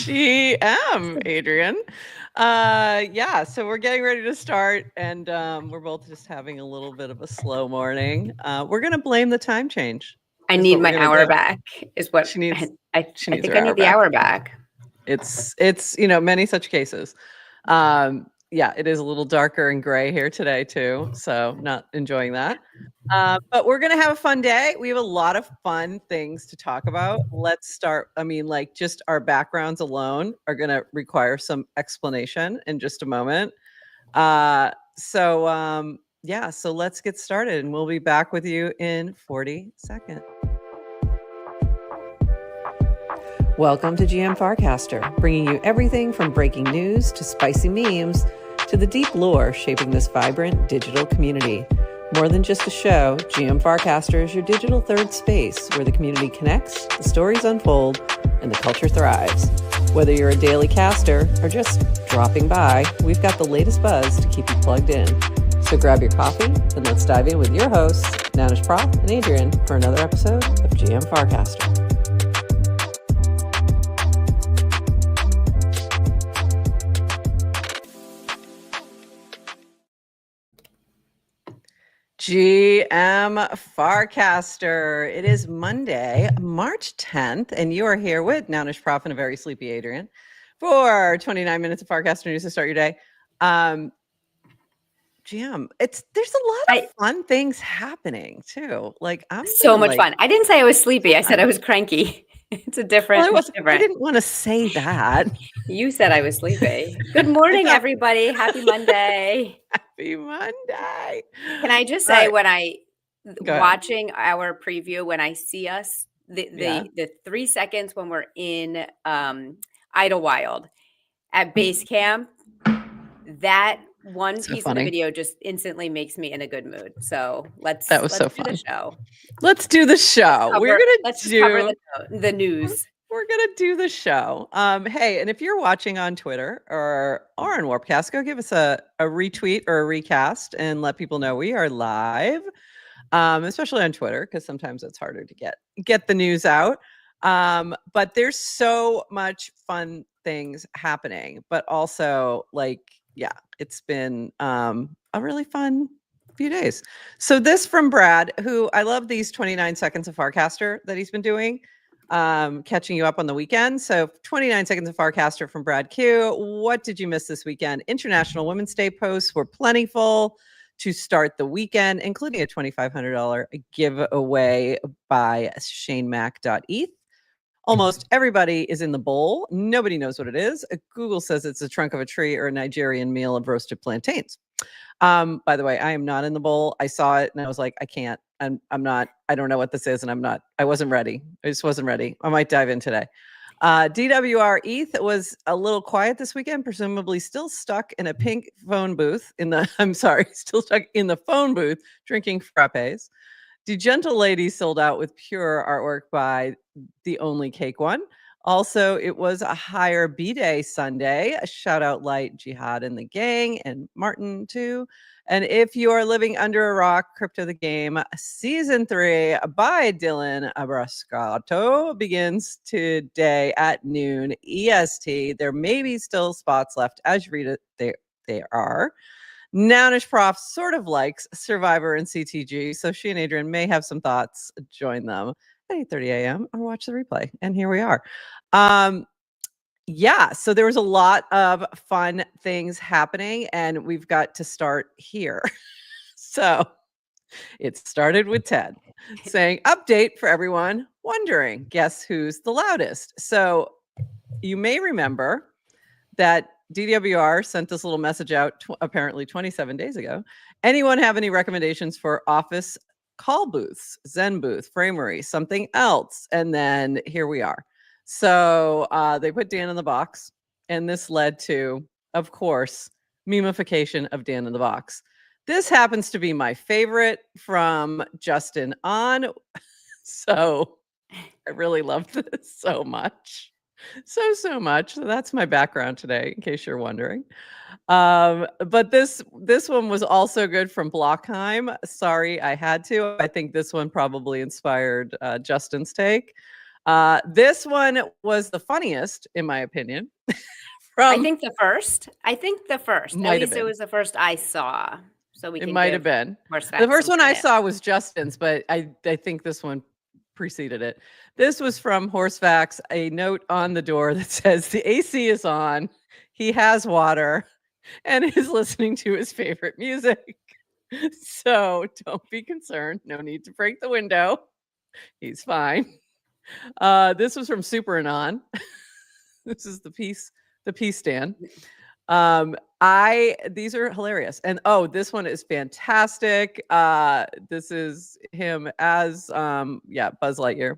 GM, Adrian. So we're getting ready to start, and we're both just having a little bit of a slow morning. We're gonna blame the time change. I need my hour back. Is what she needs. I She needs think her I need hour the back. hour back. It's many such cases. It is a little darker and gray here today too, so not enjoying that. But we're gonna have a fun day. We have a lot of fun things to talk about. Let's start. Just our backgrounds alone are gonna require some explanation in just a moment. So let's get started, and we'll be back with you in 40 seconds. Welcome to GM Farcaster, bringing you everything from breaking news to spicy memes to the deep lore shaping this vibrant digital community. More than just a show, GM Farcaster is your digital third space where the community connects, the stories unfold, and the culture thrives. Whether you're a daily caster or just dropping by, we've got the latest buzz to keep you plugged in. So grab your coffee and let's dive in with your hosts, Nanish Prof and Adrian, for another episode of GM Farcaster. GM Farcaster. It is Monday, March 10th, and you are here with Nanish Prof and a very sleepy Adrian for 29 minutes of Farcaster news to start your day. GM, there's a lot of fun things happening too. Like I'm so much fun. I didn't say I was sleepy. I said I was cranky. It's a different. Well, I didn't want to say that. You said I was sleepy. Good morning, everybody. Happy Monday. Happy Monday. Can I just say watching our preview, when I see us, the 3 seconds when we're in Idlewild at base camp, that one piece of the video just instantly makes me in a good mood. So let's do the show. Let's do the show. Let's cover the news. We're gonna do the show. Hey, and if you're watching on Twitter or on Warpcast, go give us a retweet or a recast and let people know we are live. Especially on Twitter, because sometimes it's harder to get the news out. But there's so much fun things happening, but also it's been a really fun few days. So this from Brad, who I love these 29 seconds of Farcaster that he's been doing, catching you up on the weekend. So 29 seconds of Farcaster from Brad Q. What did you miss this weekend? International Women's Day posts were plentiful to start the weekend, including a $2,500 giveaway by ShaneMac.eth. Almost everybody is in the bowl. Nobody knows what it is. Google says it's a trunk of a tree or a Nigerian meal of roasted plantains. By the way, I am not in the bowl. I saw it and I was like, I can't. I'm not. I don't know what this is, and I wasn't ready. I just wasn't ready. I might dive in today. DWR ETH was a little quiet this weekend, presumably still stuck in a pink phone booth still stuck in the phone booth drinking frappes. The Gentle Lady sold out with pure artwork by The Only Cake One. Also, it was a higher B-Day Sunday. A shout out Light, Jihad and the Gang, and Martin too. And if you are living under a rock, Crypto the Game Season 3 by Dylan Abrascato begins today at noon EST. There may be still spots left. As you read it, there are. Nanish Prof sort of likes Survivor and CTG, so she and Adrian may have some thoughts. Join them at 8:30 a.m. or watch the replay. And here we are. So there was a lot of fun things happening, and we've got to start here. So it started with Ted saying, update for everyone wondering, guess who's the loudest? So you may remember that DWR sent this little message out apparently 27 days ago. Anyone have any recommendations for office call booths, Zen booth, Framery, something else? And then here we are. So they put Dan in the box, and this led to, of course, memification of Dan in the box. This happens to be my favorite from Justin on. So I really love this so much. So much. So that's my background today, in case you're wondering. But this one was also good from Blockheim. Sorry, I had to. I think this one probably inspired Justin's take. This one was the funniest, in my opinion. I think the first. At least it been. was the first I saw. So we It can might give have been. The Horseback first some one I credit. saw was Justin's, but I think this one preceded it. This was from Horsevax, a note on the door that says the AC is on, he has water, and is listening to his favorite music. So don't be concerned. No need to break the window. He's fine. This was from Super Anon. This is the peace stand. These are hilarious. And this one is fantastic. This is him as Buzz Lightyear,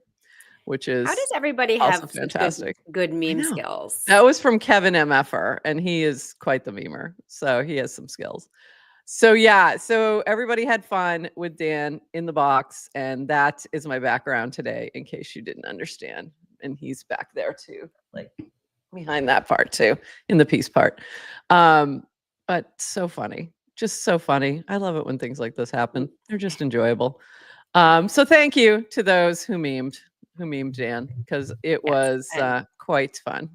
which is how does everybody also have fantastic. such good meme skills? That was from Kevin MFR, and he is quite the memer. So he has some skills. So so everybody had fun with Dan in the box, and that is my background today, in case you didn't understand. And he's back there too, like behind that part too, in the peace part. But so funny, just so funny. I love it when things like this happen. They're just enjoyable. So thank you to those who memed Dan, because it was quite fun.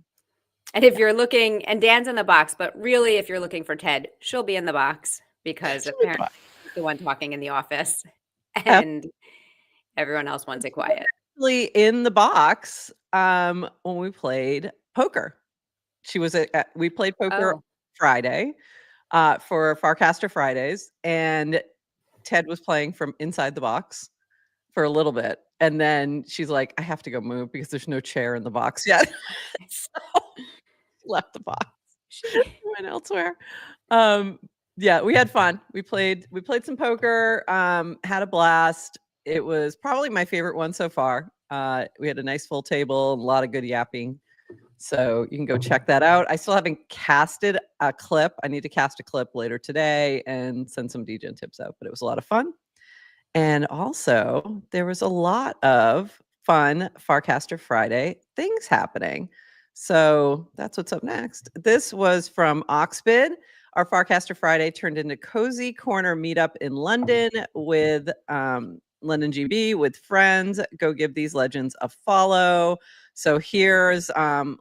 And if you're looking, and Dan's in the box, but really, if you're looking for Ted, she'll be in the box because apparently she's the one talking in the office, and everyone else wants it quiet. Actually, in the box, when we played poker, she was we played poker Friday, for Farcaster Fridays, and Ted was playing from inside the box for a little bit, and then she's like, "I have to go move because there's no chair in the box yet." So she left the box. She went elsewhere. Yeah, we had fun. We played some poker, had a blast. It was probably my favorite one so far. We had a nice full table, a lot of good yapping. So you can go check that out. I still haven't casted a clip. I need to cast a clip later today and send some DJ tips out, but it was a lot of fun. And also, there was a lot of fun Farcaster Friday things happening. So that's what's up next. This was from Oxbid. Our Farcaster Friday turned into Cozy Corner meetup in London with London GB with friends. Go give these legends a follow. So here's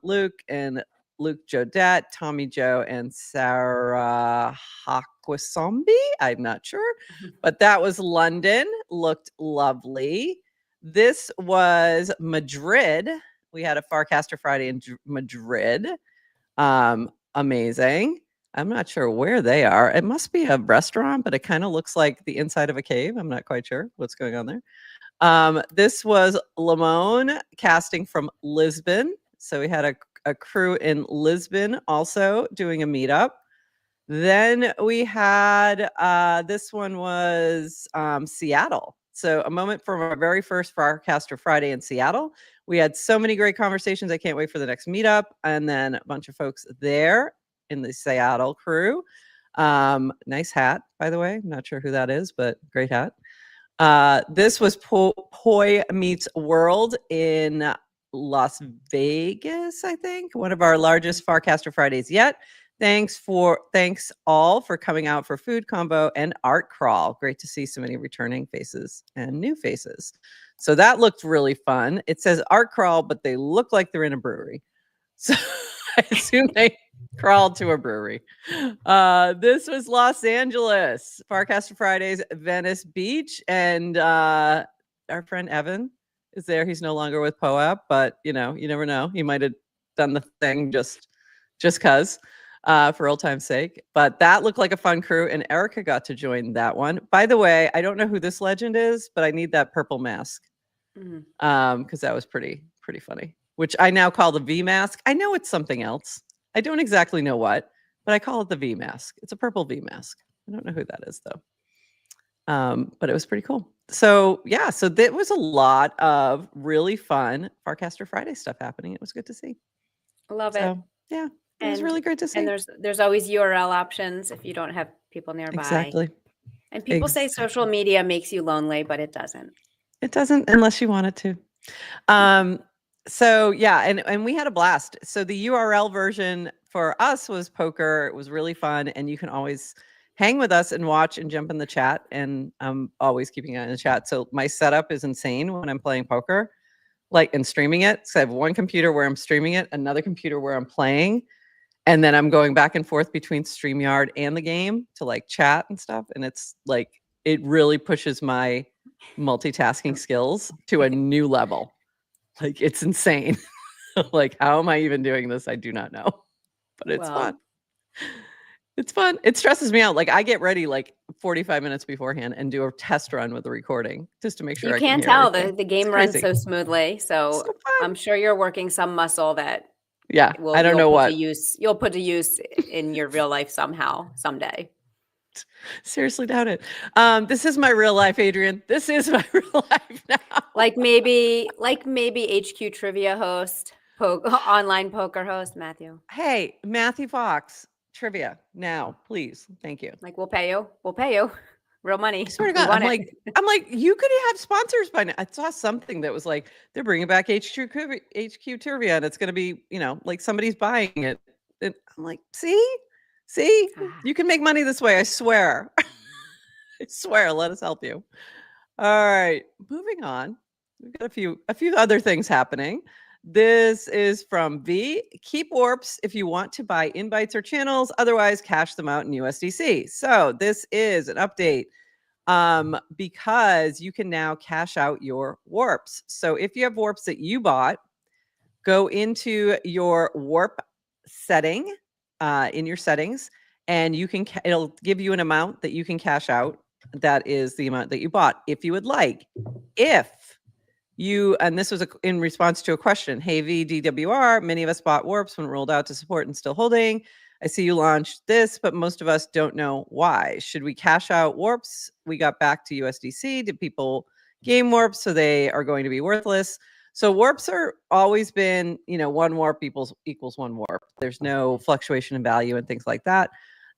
Luke and Luke Jodette, Tommy Joe, and Sarah Hakwasombi. I'm not sure, but that was London. Looked lovely. This was Madrid. We had a Farcaster Friday in Madrid. Amazing. I'm not sure where they are. It must be a restaurant, but it kind of looks like the inside of a cave. I'm not quite sure what's going on there. This was Lamone casting from Lisbon. So we had a crew in Lisbon also doing a meetup. Then we had, this one was Seattle. So a moment from our very first Farcaster Friday in Seattle. We had so many great conversations. I can't wait for the next meetup. And then a bunch of folks there in the Seattle crew. Nice hat, by the way. I'm not sure who that is, but great hat. This was Poi Meets World in Las Vegas, I think. One of our largest Farcaster Fridays yet. Thanks all for coming out for food combo and art crawl. Great to see so many returning faces and new faces. So that looked really fun. It says art crawl, but they look like they're in a brewery. So I assume they crawled to a brewery. This was Los Angeles, Farcaster Fridays, Venice Beach, and our friend Evan is there. He's no longer with POAP, but you never know. He might have done the thing just cause. For old time's sake. But that looked like a fun crew, and Erica got to join that one. By the way, I don't know who this legend is, but I need that purple mask. Because that was pretty funny, which I now call the V mask. I know it's something else. I don't exactly know what, but I call it the V mask. It's a purple V mask. I don't know who that is though. But it was pretty cool. So yeah, so there was a lot of really fun Farcaster Friday stuff happening. It was good to see. Love it. Yeah. It was really great to see. And there's always URL options if you don't have people nearby. Exactly. And people say social media makes you lonely, but it doesn't. It doesn't unless you want it to. So yeah, and we had a blast. So the URL version for us was poker. It was really fun, and you can always hang with us and watch and jump in the chat. And I'm always keeping an eye on the chat. So my setup is insane when I'm playing poker. like, and streaming it. So I have one computer where I'm streaming it, another computer where I'm playing, and then I'm going back and forth between StreamYard and the game to like chat and stuff. And it's like, it really pushes my multitasking skills to a new level. Like, it's insane. Like, how am I even doing this? I do not know, but it's fun. It's fun. It stresses me out. Like, I get ready like 45 minutes beforehand and do a test run with the recording just to make sure you I can can't hear tell everything. the game runs so smoothly. So I'm sure you're working some muscle that I don't know what. You'll put to use in your real life somehow, someday. Seriously doubt it. This is my real life, Adrian. This is my real life now. Like maybe HQ trivia host, online poker host, Matthew. Hey, Matthew Fox, trivia now, please. Thank you. Like, we'll pay you. We'll pay you. Real money. I swear to God, I'm like, you could have sponsors by now. I saw something that was like, they're bringing back HQ trivia, and it's going to be, like somebody's buying it. And I'm like, see, you can make money this way. I swear. I swear. Let us help you. All right, moving on. We've got a few other things happening. This is from V. Keep warps if you want to buy invites or channels. Otherwise, cash them out in USDC. So this is an update because you can now cash out your warps. So if you have warps that you bought, go into your warp setting in your settings, and you can it'll give you an amount that you can cash out. That is the amount that you bought. If you would like, and this was in response to a question. Hey, VDWR, many of us bought warps when it rolled out to support and still holding. I see you launched this, but most of us don't know why. Should we cash out warps? We got back to USDC. Did people game warps, so they are going to be worthless? So warps are always been, one warp equals one warp. There's no fluctuation in value and things like that.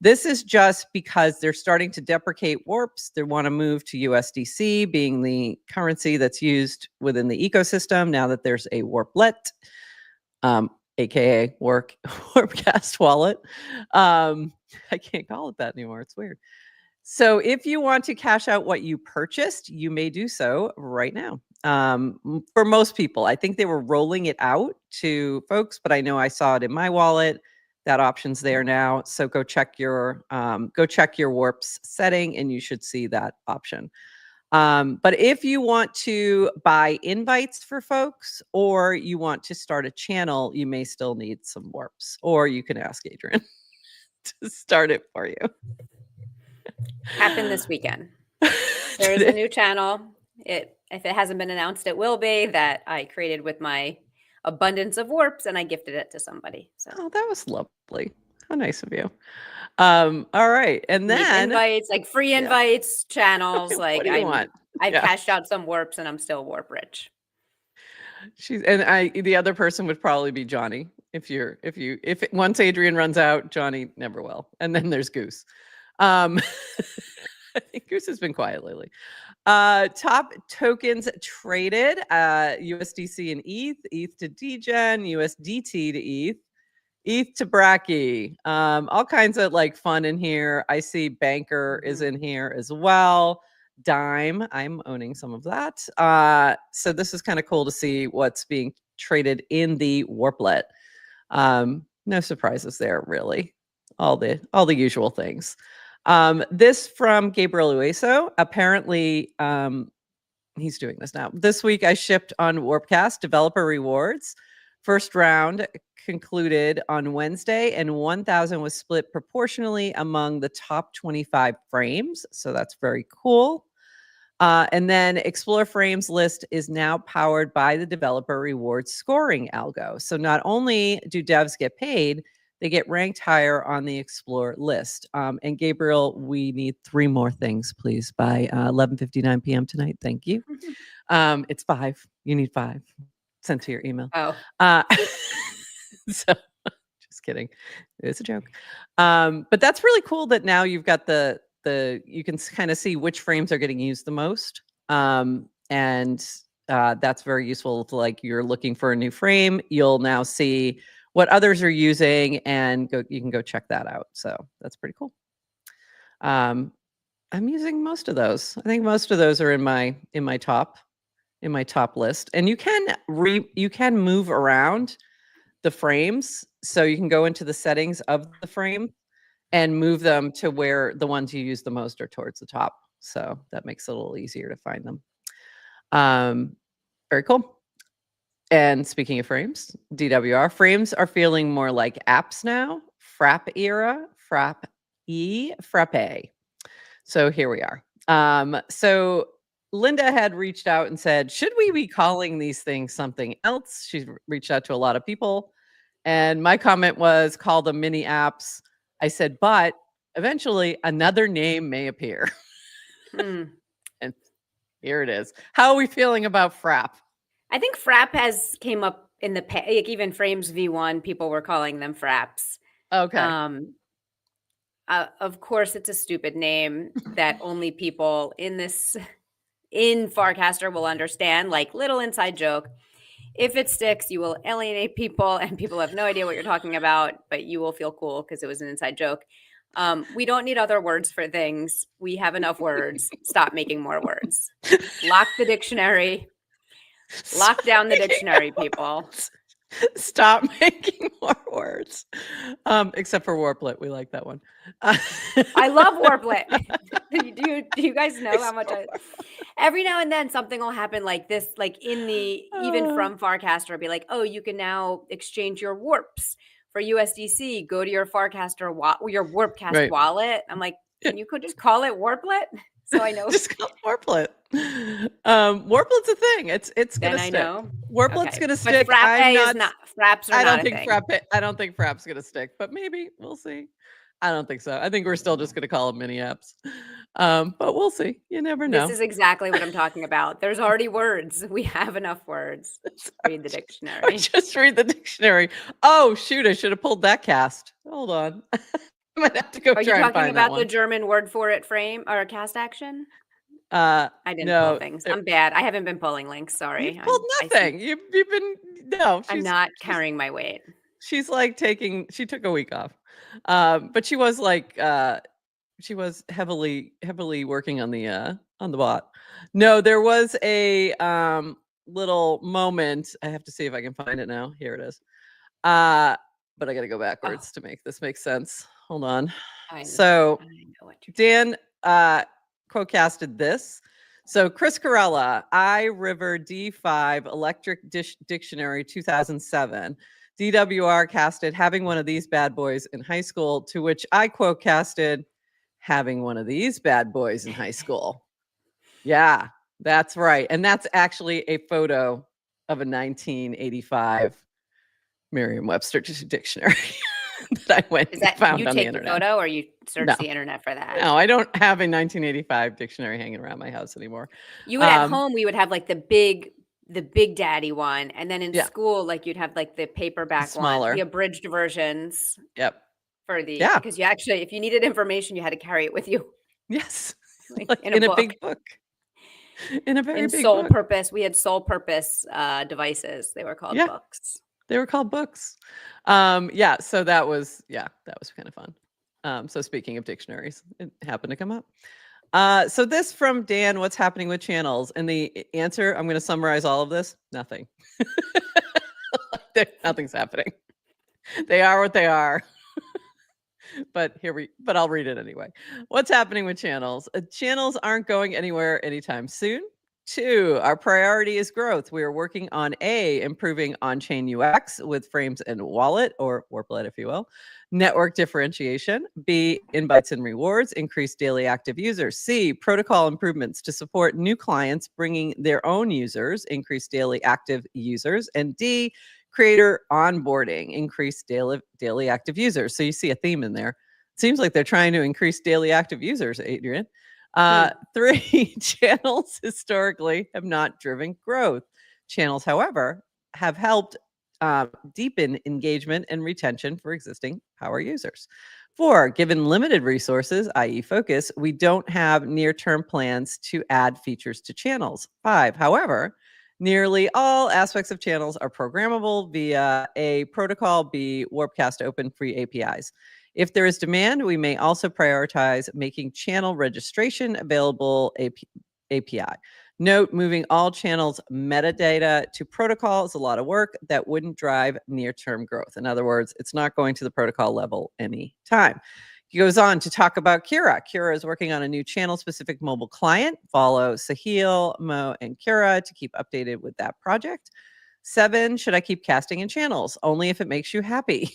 This is just because they're starting to deprecate warps. They want to move to USDC, being the currency that's used within the ecosystem now that there's a warplet, aka Warpcast wallet. I can't call it that anymore. It's weird. So if you want to cash out what you purchased, you may do so right now. For most people, I think they were rolling it out to folks, but I know I saw it in my wallet. That option's there now. So go check your warps setting, and you should see that option. But if you want to buy invites for folks, or you want to start a channel, you may still need some warps, or you can ask Adrian to start it for you. Happened this weekend. There is a new channel. If it hasn't been announced, it will be, that I created with my abundance of warps, and I gifted it to somebody. So that was lovely. How nice of you. All right, and then invites, like free invites, channels. Like, what do you want? I've cashed out some warps, and I'm still warp rich. The other person would probably be Johnny. If once Adrian runs out, Johnny never will. And then there's Goose. I think Goose has been quiet lately. Top tokens traded, USDC and ETH to DGen, USDT to ETH to Bracky. All kinds of like fun in here. I see Banker is in here as well. Dime, I'm owning some of that. So this is kind of cool to see what's being traded in the Warplet. No surprises there, really. All the usual things. This from Gabriel Ueso. Apparently, he's doing this now. This week I shipped on Warpcast developer rewards. First round concluded on Wednesday, and 1,000 was split proportionally among the top 25 frames. So that's very cool. And then Explore Frames list is now powered by the developer rewards scoring algo. So not only do devs get paid, they get ranked higher on the Explore list. And Gabriel, we need 3 more things, please, by 11:59 p.m. tonight. Thank you. It's 5. You need 5 sent to your email. Oh. So just kidding. It's a joke. But that's really cool that now you've got you can kind of see which frames are getting used the most. And that's very useful to, like, you're looking for a new frame, you'll now see what others are using, and you can go check that out. So that's pretty cool. I'm using most of those. I think most of those are in my top. in my top list. And you can move around the frames. So you can go into the settings of the frame and move them to where the ones you use the most are towards the top. So that makes it a little easier to find them. Very cool. And speaking of frames, DWR frames are feeling more like apps now. Frappe era, Frappe. So here we are. So Linda had reached out and said, should we be calling these things something else? She's reached out to a lot of people. And my comment was, call them mini apps. I said, but eventually another name may appear. And here it is. How are we feeling about Frappe? I think Frappe has came up in the past, like even Frames V1, people were calling them Frappes. Okay. Of course, it's a stupid name that only people in Farcaster will understand, like little inside joke. If it sticks, you will alienate people and people have no idea what you're talking about, but you will feel cool because it was an inside joke. We don't need other words for things. We have enough words. Stop making more words. Lock the dictionary. Lock down the dictionary, people. Stop making more words. Except for Warplet. We like that one. I love Warplet. Do you guys know how much every now and then something will happen like this, like even from Farcaster, it'll be like, oh, you can now exchange your warps for USDC. Go to your Farcaster your Warpcast wallet. I'm like, you could just call it Warplet. So I know. Just call it Warplet. Warplet's a thing. It's gonna stick. Know. Warplet's gonna stick. But Frappe is not. Frappes are I don't not think a thing. Frappe. I don't think Frappe's gonna stick, but maybe we'll see. I don't think so. I think we're still just gonna call them mini apps. But we'll see. You never know. This is exactly what I'm talking about. There's already words. We have enough words. Read the dictionary. Just read the dictionary. Oh shoot! I should have pulled that cast. Hold on. I might have to go. Are you talking about the German word for it frame or cast action? I didn't pull things. I'm bad. I haven't been pulling links. Sorry. You pulled nothing. You've been no. I'm not carrying my weight. She's like she took a week off, but she was like she was heavily working on the bot. No, there was a little moment. I have to see if I can find it now. Here it is. But I got to go backwards to make this make sense. Hold on. So Dan quote casted this. So Chris Carella, iRiver D5 Electric Dictionary 2007. DWR casted having one of these bad boys in high school, to which I quote casted having one of these bad boys in high school. Yeah, that's right. And that's actually a photo of a 1985 Merriam-Webster dictionary that I went and found on the internet. You take the photo or you search the internet for that? No, I don't have a 1985 dictionary hanging around my house anymore. You would at home, we would have like the big daddy one. And then in school, like you'd have like the paperback one, the abridged versions. Yep. For because you actually, if you needed information, you had to carry it with you. Yes. Like in a big book. In a very big sole book. Purpose. We had sole purpose devices. They were called books. They were called books. So that was kind of fun. So speaking of dictionaries, it happened to come up. So this from Dan, what's happening with channels? And the answer, I'm going to summarize all of this. Nothing. Nothing's happening. They are what they are. But I'll read it anyway. What's happening with channels? Channels aren't going anywhere anytime soon. 2, our priority is growth. We are working on improving on-chain UX with frames and wallet, or Warplet, if you will. Network differentiation. B, invites and rewards, increase daily active users. C, protocol improvements to support new clients bringing their own users, increase daily active users. And D, creator onboarding, increase daily active users. So you see a theme in there. It seems like they're trying to increase daily active users, Adrian. 3, channels historically have not driven growth. Channels, however, have helped deepen engagement and retention for existing power users. 4, given limited resources, i.e. focus, we don't have near-term plans to add features to channels. 5, however, nearly all aspects of channels are programmable via a protocol, B, Warpcast open free APIs. If there is demand, we may also prioritize making channel registration available API. Note, moving all channels metadata to protocol is a lot of work that wouldn't drive near-term growth. In other words, it's not going to the protocol level anytime. He goes on to talk about Kira. Kira is working on a new channel-specific mobile client. Follow Sahil, Mo, and Kira to keep updated with that project. 7, should I keep casting in channels? Only if it makes you happy.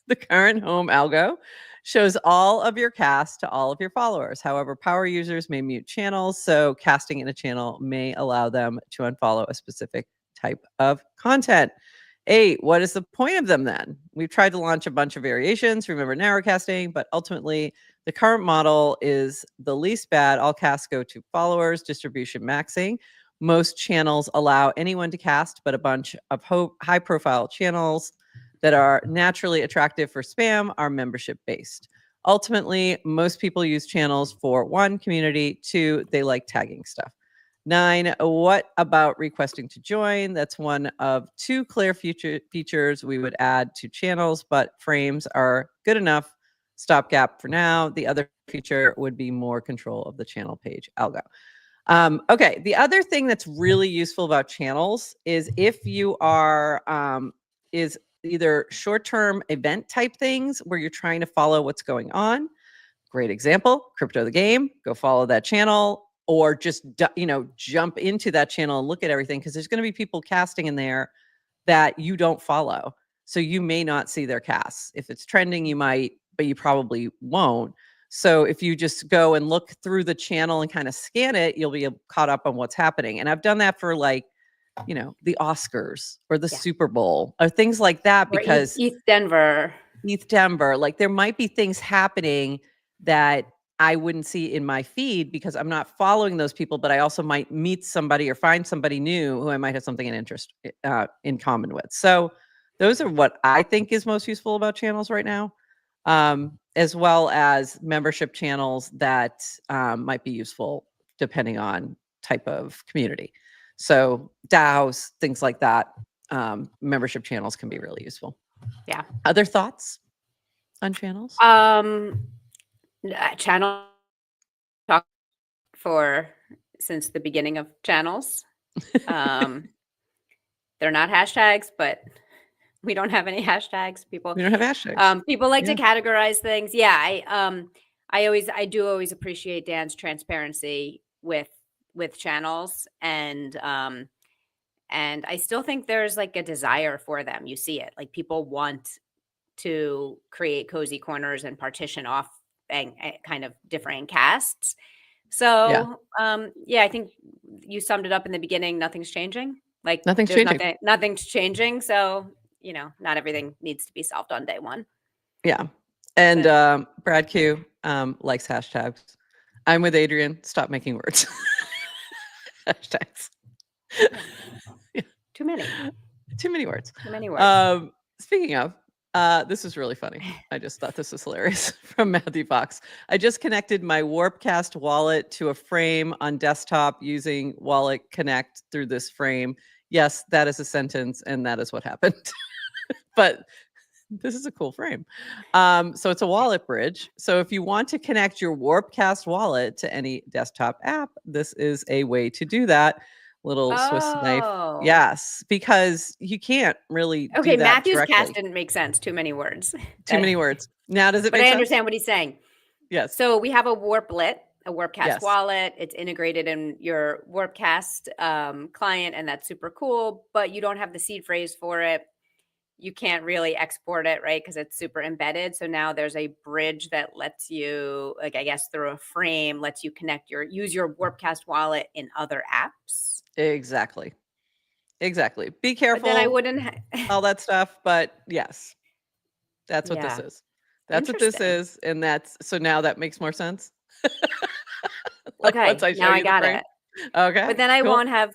The current home algo shows all of your cast to all of your followers. However, power users may mute channels, so casting in a channel may allow them to unfollow a specific type of content. 8, what is the point of them then? We've tried to launch a bunch of variations, remember narrowcasting, but ultimately the current model is the least bad. All casts go to followers, distribution maxing. Most channels allow anyone to cast, but a bunch of high-profile channels that are naturally attractive for spam are membership based. Ultimately, most people use channels for 1, community, 2, they like tagging stuff. 9, what about requesting to join? That's one of 2 clear features we would add to channels, but frames are good enough stopgap for now. The other feature would be more control of the channel page algo. Okay, the other thing that's really useful about channels is if you are is either short-term event type things where you're trying to follow what's going on. Great example, Crypto the Game, go follow that channel, or just jump into that channel and look at everything, because there's going to be people casting in there that you don't follow. So you may not see their casts. If it's trending, you might, but you probably won't. So if you just go and look through the channel and kind of scan it, you'll be caught up on what's happening. And I've done that for the Oscars or the Super Bowl or things like that, because ETH Denver, like there might be things happening that I wouldn't see in my feed because I'm not following those people, but I also might meet somebody or find somebody new who I might have something in interest in common with. So those are what I think is most useful about channels right now, as well as membership channels that might be useful depending on type of community. So DAOs, things like that, membership channels can be really useful. Yeah. Other thoughts on channels? Channel talk for since the beginning of channels. They're not hashtags, but we don't have any hashtags. We don't have hashtags. People like to categorize things. Yeah, I do always appreciate Dan's transparency with channels, and I still think there's like a desire for them. You see it, like people want to create cozy corners and partition off and kind of different casts. So I think you summed it up in the beginning. Nothing's changing. Like nothing's changing. Nothing's changing. So not everything needs to be solved on day one. Yeah. And Brad Q likes hashtags. I'm with Adrian. Stop making words. Hashtags. Yeah. Too many words. Too many words. Speaking of, this is really funny. I just thought this was hilarious from Matthew Fox. I just connected my Warpcast wallet to a frame on desktop using Wallet Connect through this frame. Yes, that is a sentence, and that is what happened. But this is a cool frame. So it's a wallet bridge. So if you want to connect your Warpcast wallet to any desktop app, this is a way to do that. Little Swiss knife. Yes, because you can't really do that Matthew's directly. cast didn't make sense. Too many words. Too many words. Now does it make sense? But I understand what he's saying. Yes. So we have a Warpcast wallet. It's integrated in your Warpcast client, and that's super cool, but you don't have the seed phrase for it. You can't really export it, right? Because it's super embedded. So now there's a bridge that lets you, like, I guess through a frame, lets you use your Warpcast wallet in other apps. Exactly. Be careful. But then I wouldn't all that stuff, but yes, that's what this is. That's what this is, and so now that makes more sense. Okay, now I got it. Okay, but then I won't have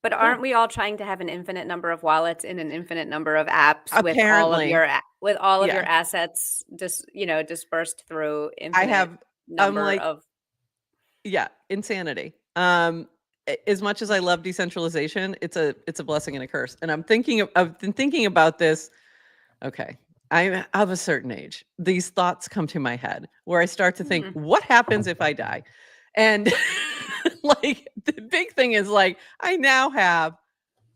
But aren't we all trying to have an infinite number of wallets in an infinite number of apps Apparently. with all of your assets dispersed through infinite number of insanity. As much as I love decentralization, it's a blessing and a curse. And I've been thinking about this. Okay, I'm of a certain age. These thoughts come to my head where I start to think, what happens if I die? And like the big thing is like, I now have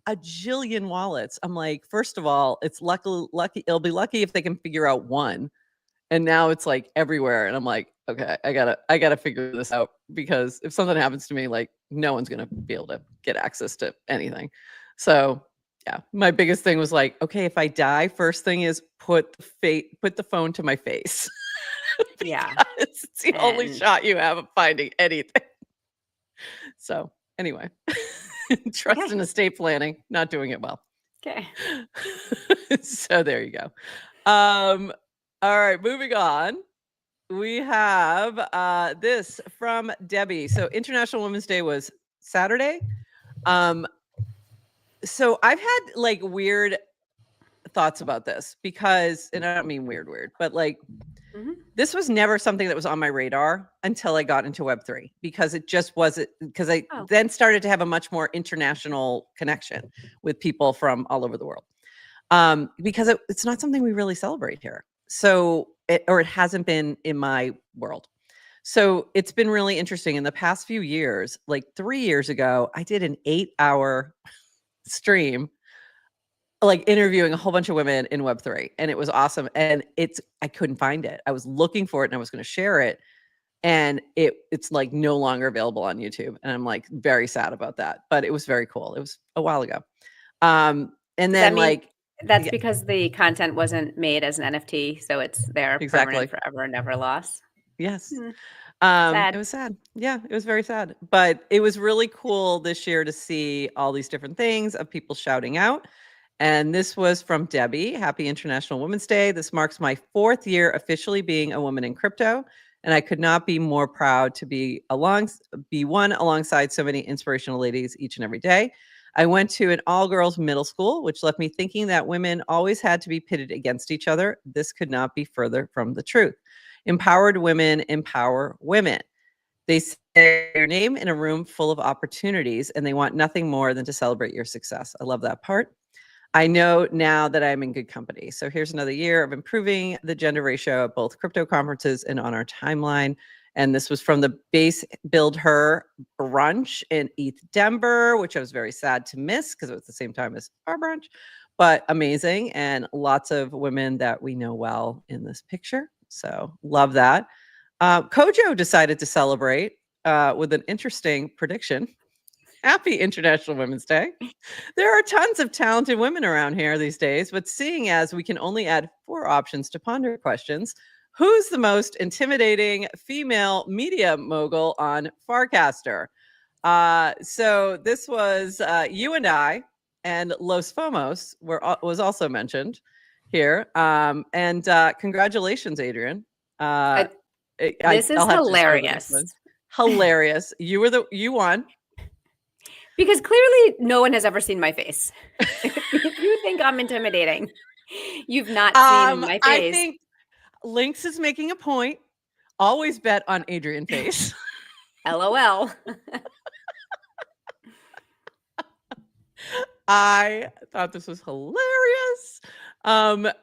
a jillion wallets. I'm like, first of all, it's lucky. It'll be lucky if they can figure out one. And now it's like everywhere. And I'm like, okay, I gotta figure this out, because if something happens to me, like no one's gonna be able to get access to anything. So yeah, my biggest thing was like, okay, if I die, first thing is put the phone to my face. Yeah. It's the only shot you have of finding anything. So anyway, trust in estate planning, not doing it well. Okay. So there you go. All right, moving on. We have this from Debbie. So International Women's Day was Saturday. So I've had like weird thoughts about this, because, and I don't mean weird, but like this was never something that was on my radar until I got into Web3, because it just wasn't, because I then started to have a much more international connection with people from all over the world. Because it's not something we really celebrate here. So it hasn't been in my world. So it's been really interesting in the past few years. Like 3 years ago, I did an 8-hour stream, like interviewing a whole bunch of women in Web3, and it was awesome. And I couldn't find it. I was looking for it and I was going to share it, and it's like no longer available on YouTube. And I'm like very sad about that, but it was very cool. It was a while ago. And then like, that's because the content wasn't made as an NFT, so it's there permanent, forever, never lost. Yes. It was sad. Yeah, it was very sad. But it was really cool this year to see all these different things of people shouting out. And this was from Debbie. Happy International Women's Day. This marks my 4th year officially being a woman in crypto, and I could not be more proud to be one alongside so many inspirational ladies each and every day. I went to an all-girls middle school, which left me thinking that women always had to be pitted against each other. This could not be further from the truth. Empowered women empower women. They say your name in a room full of opportunities, and they want nothing more than to celebrate your success. I love that part. I know now that I'm in good company. So here's another year of improving the gender ratio at both crypto conferences and on our timeline. And this was from the Base Build Her brunch in ETH Denver, which I was very sad to miss because it was the same time as our brunch, but amazing. And lots of women that we know well in this picture. So love that. Kojo decided to celebrate with an interesting prediction. Happy International Women's Day. There are tons of talented women around here these days, but seeing as we can only add 4 options to ponder questions, who's the most intimidating female media mogul on Farcaster? So this was you and I, and Los Fomos was also mentioned here. And congratulations, Adrian. This is hilarious. Hilarious. You won. Because clearly no one has ever seen my face. If you think I'm intimidating, you've not seen my face. I think Lynx is making a point. Always bet on Adrian face. LOL. I thought this was hilarious.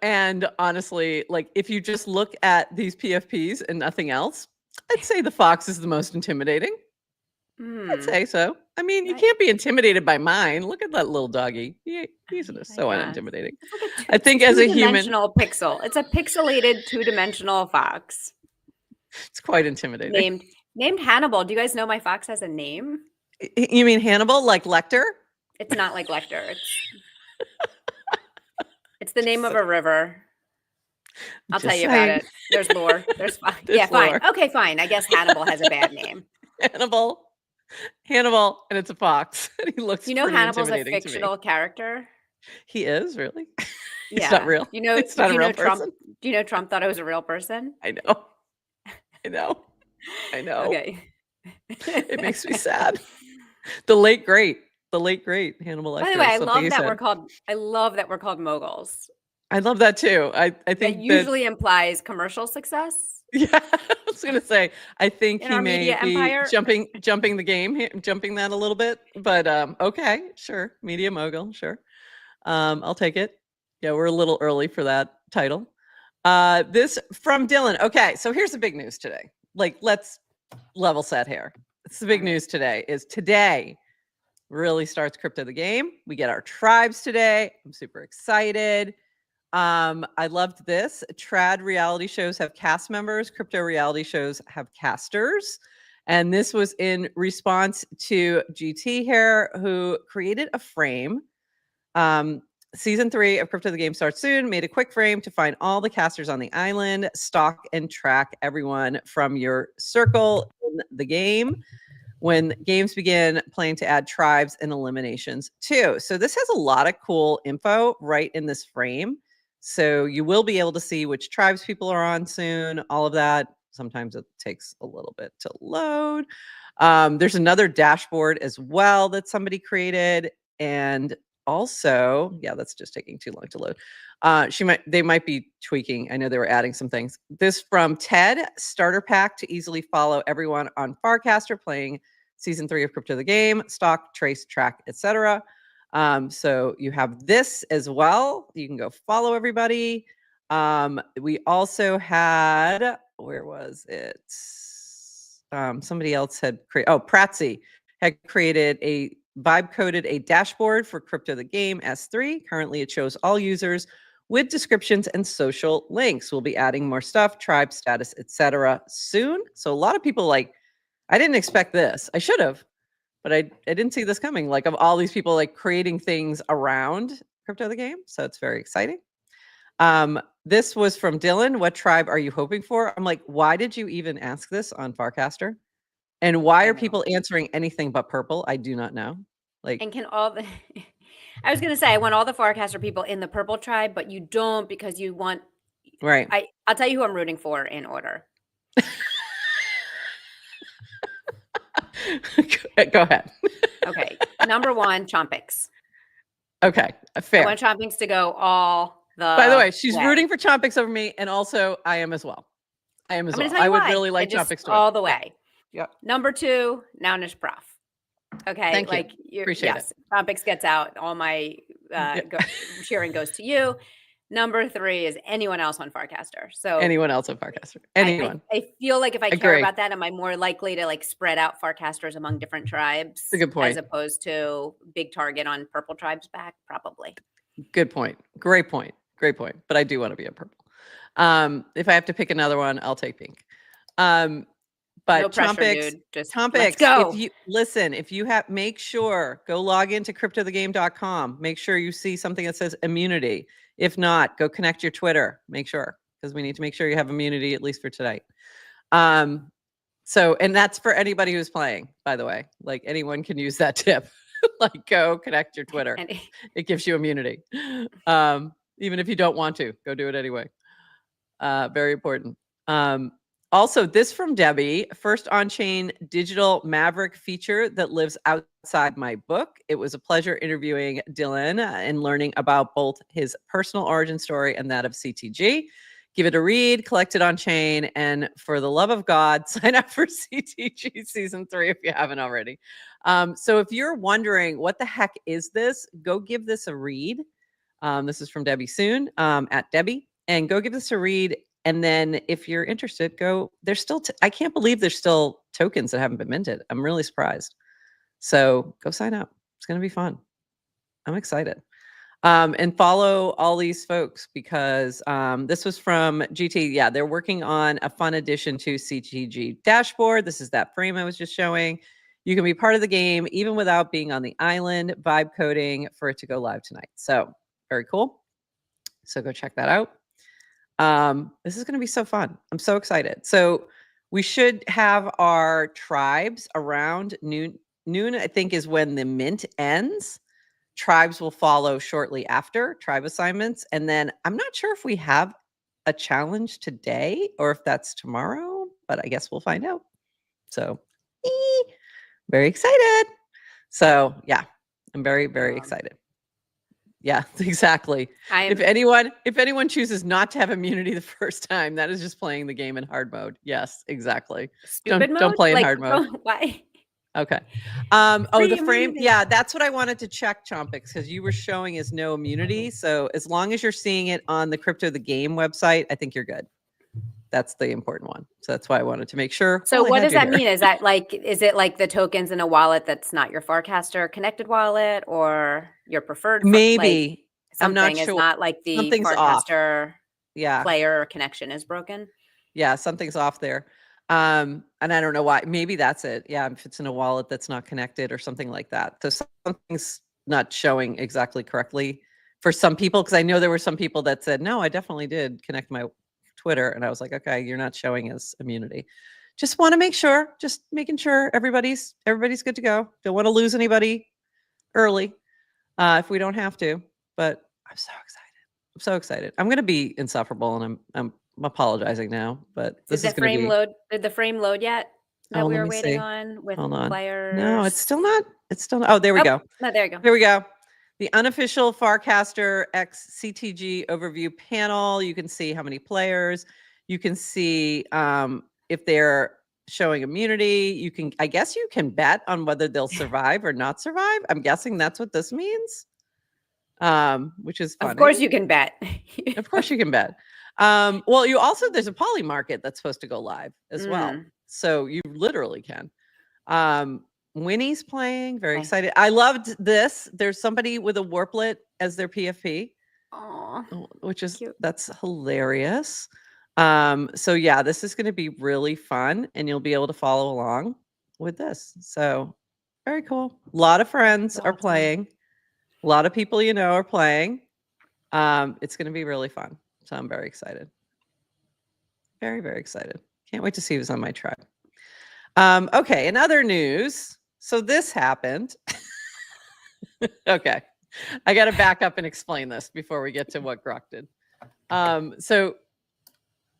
And honestly, like if you just look at these PFPs and nothing else, I'd say the fox is the most intimidating. I'd say so. I mean, you can't be intimidated by mine. Look at that little doggy. He's so unintimidating. Like I think as a human, pixel. It's a pixelated 2-dimensional fox. It's quite intimidating. Named Hannibal. Do you guys know my fox has a name? You mean Hannibal, like Lecter? It's not like Lecter. It's the name of a river. I'll tell you about it. There's lore. There's fine. Fine. Okay, fine. I guess Hannibal has a bad name. Hannibal, and it's a fox. And he looks. You know, Hannibal's a fictional character. He is, really. Yeah. It's not real. You know, it's not a real person. Do you know Trump thought I was a real person? I know. Okay. It makes me sad. The late great Hannibal Lecter. By the way, I love that we're called moguls. I love that too. I think that usually implies commercial success. Yeah, I was gonna say. I think he may be empire. jumping the game, jumping that a little bit. But okay, sure, media mogul, sure. I'll take it. Yeah, we're a little early for that title. This from Dylan. Okay, so here's the big news today. Like, let's level set here. It's the big news today. Is today really starts Crypto the Game. We get our tribes today. I'm super excited. I loved this. Trad reality shows have cast members. Crypto reality shows have casters. And this was in response to GT here, who created a frame. Season 3 of Crypto the Game starts soon. Made a quick frame to find all the casters on the island, stalk and track everyone from your circle in the game. When games begin, playing to add tribes and eliminations too. So this has a lot of cool info right in this frame. So you will be able to see which tribes people are on soon, all of that. Sometimes it takes a little bit to load. There's another dashboard as well that somebody created. And also, yeah, that's just taking too long to load. They might be tweaking. I know they were adding some things. This from Ted, starter pack to easily follow everyone on Farcaster playing season 3 of Crypto the Game, stalk, trace, track, etc. So you have this as well. You can go follow everybody. We also had, where was it? Somebody else had created, Pratsy had created a vibe coded a dashboard for Crypto the Game S3. Currently, it shows all users with descriptions and social links. We'll be adding more stuff, tribe status, etc. soon. So a lot of people I didn't expect this. I should have, but I didn't see this coming. Like of all these people creating things around Crypto the Game. So it's very exciting. This was from Dylan. What tribe are you hoping for? I'm like, why did you even ask this on Farcaster? And why are people answering anything but purple? I do not know. And can all the I was gonna say I want all the Farcaster people in the purple tribe, but you don't because you want right. I'll tell you who I'm rooting for in order. Go ahead. Okay. Number 1, Chompix. Okay. Fair. I want Chompix to go all the By the way, she's way. rooting for Chompix over me, and also I am as well. I'm gonna tell you I would why. really like Chompix to all the way. Yep. Number 2, Nounish Prof. Okay. Thank you. Appreciate it. Chompix gets out. All my cheering goes to you. Number 3 is anyone else on Farcaster. So anyone else on Farcaster. Anyone. I feel like if I care about that, am I more likely to spread out Farcasters among different tribes? That's a good point. As opposed to big target on purple tribes back? Probably. Good point. Great point. Great point. But I do want to be a purple. If I have to pick another one, I'll take pink. But no pressure, dude. Just let's go. If you have, make sure, go log into cryptothegame.com. Make sure you see something that says immunity. If not, go connect your Twitter. Make sure, because we need to make sure you have immunity, at least for tonight. So, and that's for anybody who's playing, by the way. Anyone can use that tip. Go connect your Twitter. It gives you immunity. Even if you don't want to, go do it anyway. Very important. Also, this from Debbie, first on-chain digital maverick feature that lives outside my book. It was a pleasure interviewing Dylan and learning about both his personal origin story and that of CTG. Give it a read, collect it on chain, and for the love of God, sign up for CTG Season 3 if you haven't already. So if you're wondering what the heck is this, go give this a read. This is from Debbie Soon at Debbie, and go give this a read. And then if you're interested, go. There's still, I can't believe there's still tokens that haven't been minted. I'm really surprised. So go sign up. It's going to be fun. I'm excited. And follow all these folks because this was from GT. Yeah, they're working on a fun addition to CTG dashboard. This is that frame I was just showing. You can be part of the game even without being on the island, vibe coding for it to go live tonight. So very cool. So go check that out. This is going to be so fun. I'm so excited. So we should have our tribes around noon. Noon, I think, is when the mint ends. Tribes will follow shortly after tribe assignments. And then I'm not sure if we have a challenge today or if that's tomorrow, but I guess we'll find out. So very excited. So yeah, I'm very, very excited. Yeah, exactly. If anyone chooses not to have immunity the first time, that is just playing the game in hard mode. Yes, exactly. Stupid mode? Don't play in hard mode. Why? Okay. The frame. Yeah, that's what I wanted to check, Chompix, because you were showing as no immunity. So as long as you're seeing it on the Crypto the Game website, I think you're good. That's the important one. So that's why I wanted to make sure. So what does that mean? Is that like, is it like the tokens in a wallet that's not your Farcaster connected wallet or your preferred? Maybe. Like I'm not something is sure. not like the Something's off. Farcaster Yeah. player connection is broken. Yeah, something's off there. And I don't know why. Maybe that's it. Yeah, if it's in a wallet that's not connected or something like that. So something's not showing exactly correctly for some people, because I know there were some people that said, no, I definitely did connect my Twitter. And I was like, okay, you're not showing us immunity. Just want to make sure, just making sure everybody's good to go. Don't want to lose anybody early if we don't have to. But I'm so excited. I'm so excited. I'm going to be insufferable, and I'm apologizing now, but this is going to be. Did the frame load yet that we were waiting on with players? No, it's still not. Oh, there we go. No, there you go. Here we go. The unofficial Farcaster X CTG overview panel. You can see how many players. You can see if they're showing immunity. I guess you can bet on whether they'll survive or not survive. I'm guessing that's what this means. Which is funny. Of course you can bet. Of course you can bet. Well, there's a poly market that's supposed to go live as well. So you literally can. Winnie's playing, very excited. I loved this. There's somebody with a warplet as their PFP. Aww, which is cute. That's hilarious. So yeah, this is going to be really fun, and you'll be able to follow along with this. So very cool. A lot of friends are playing. A lot of people are playing. It's going to be really fun. So I'm very excited. Very, very excited. Can't wait to see who's on my tribe. Okay, in other news, so this happened. Okay, I got to back up and explain this before we get to what Grok did. So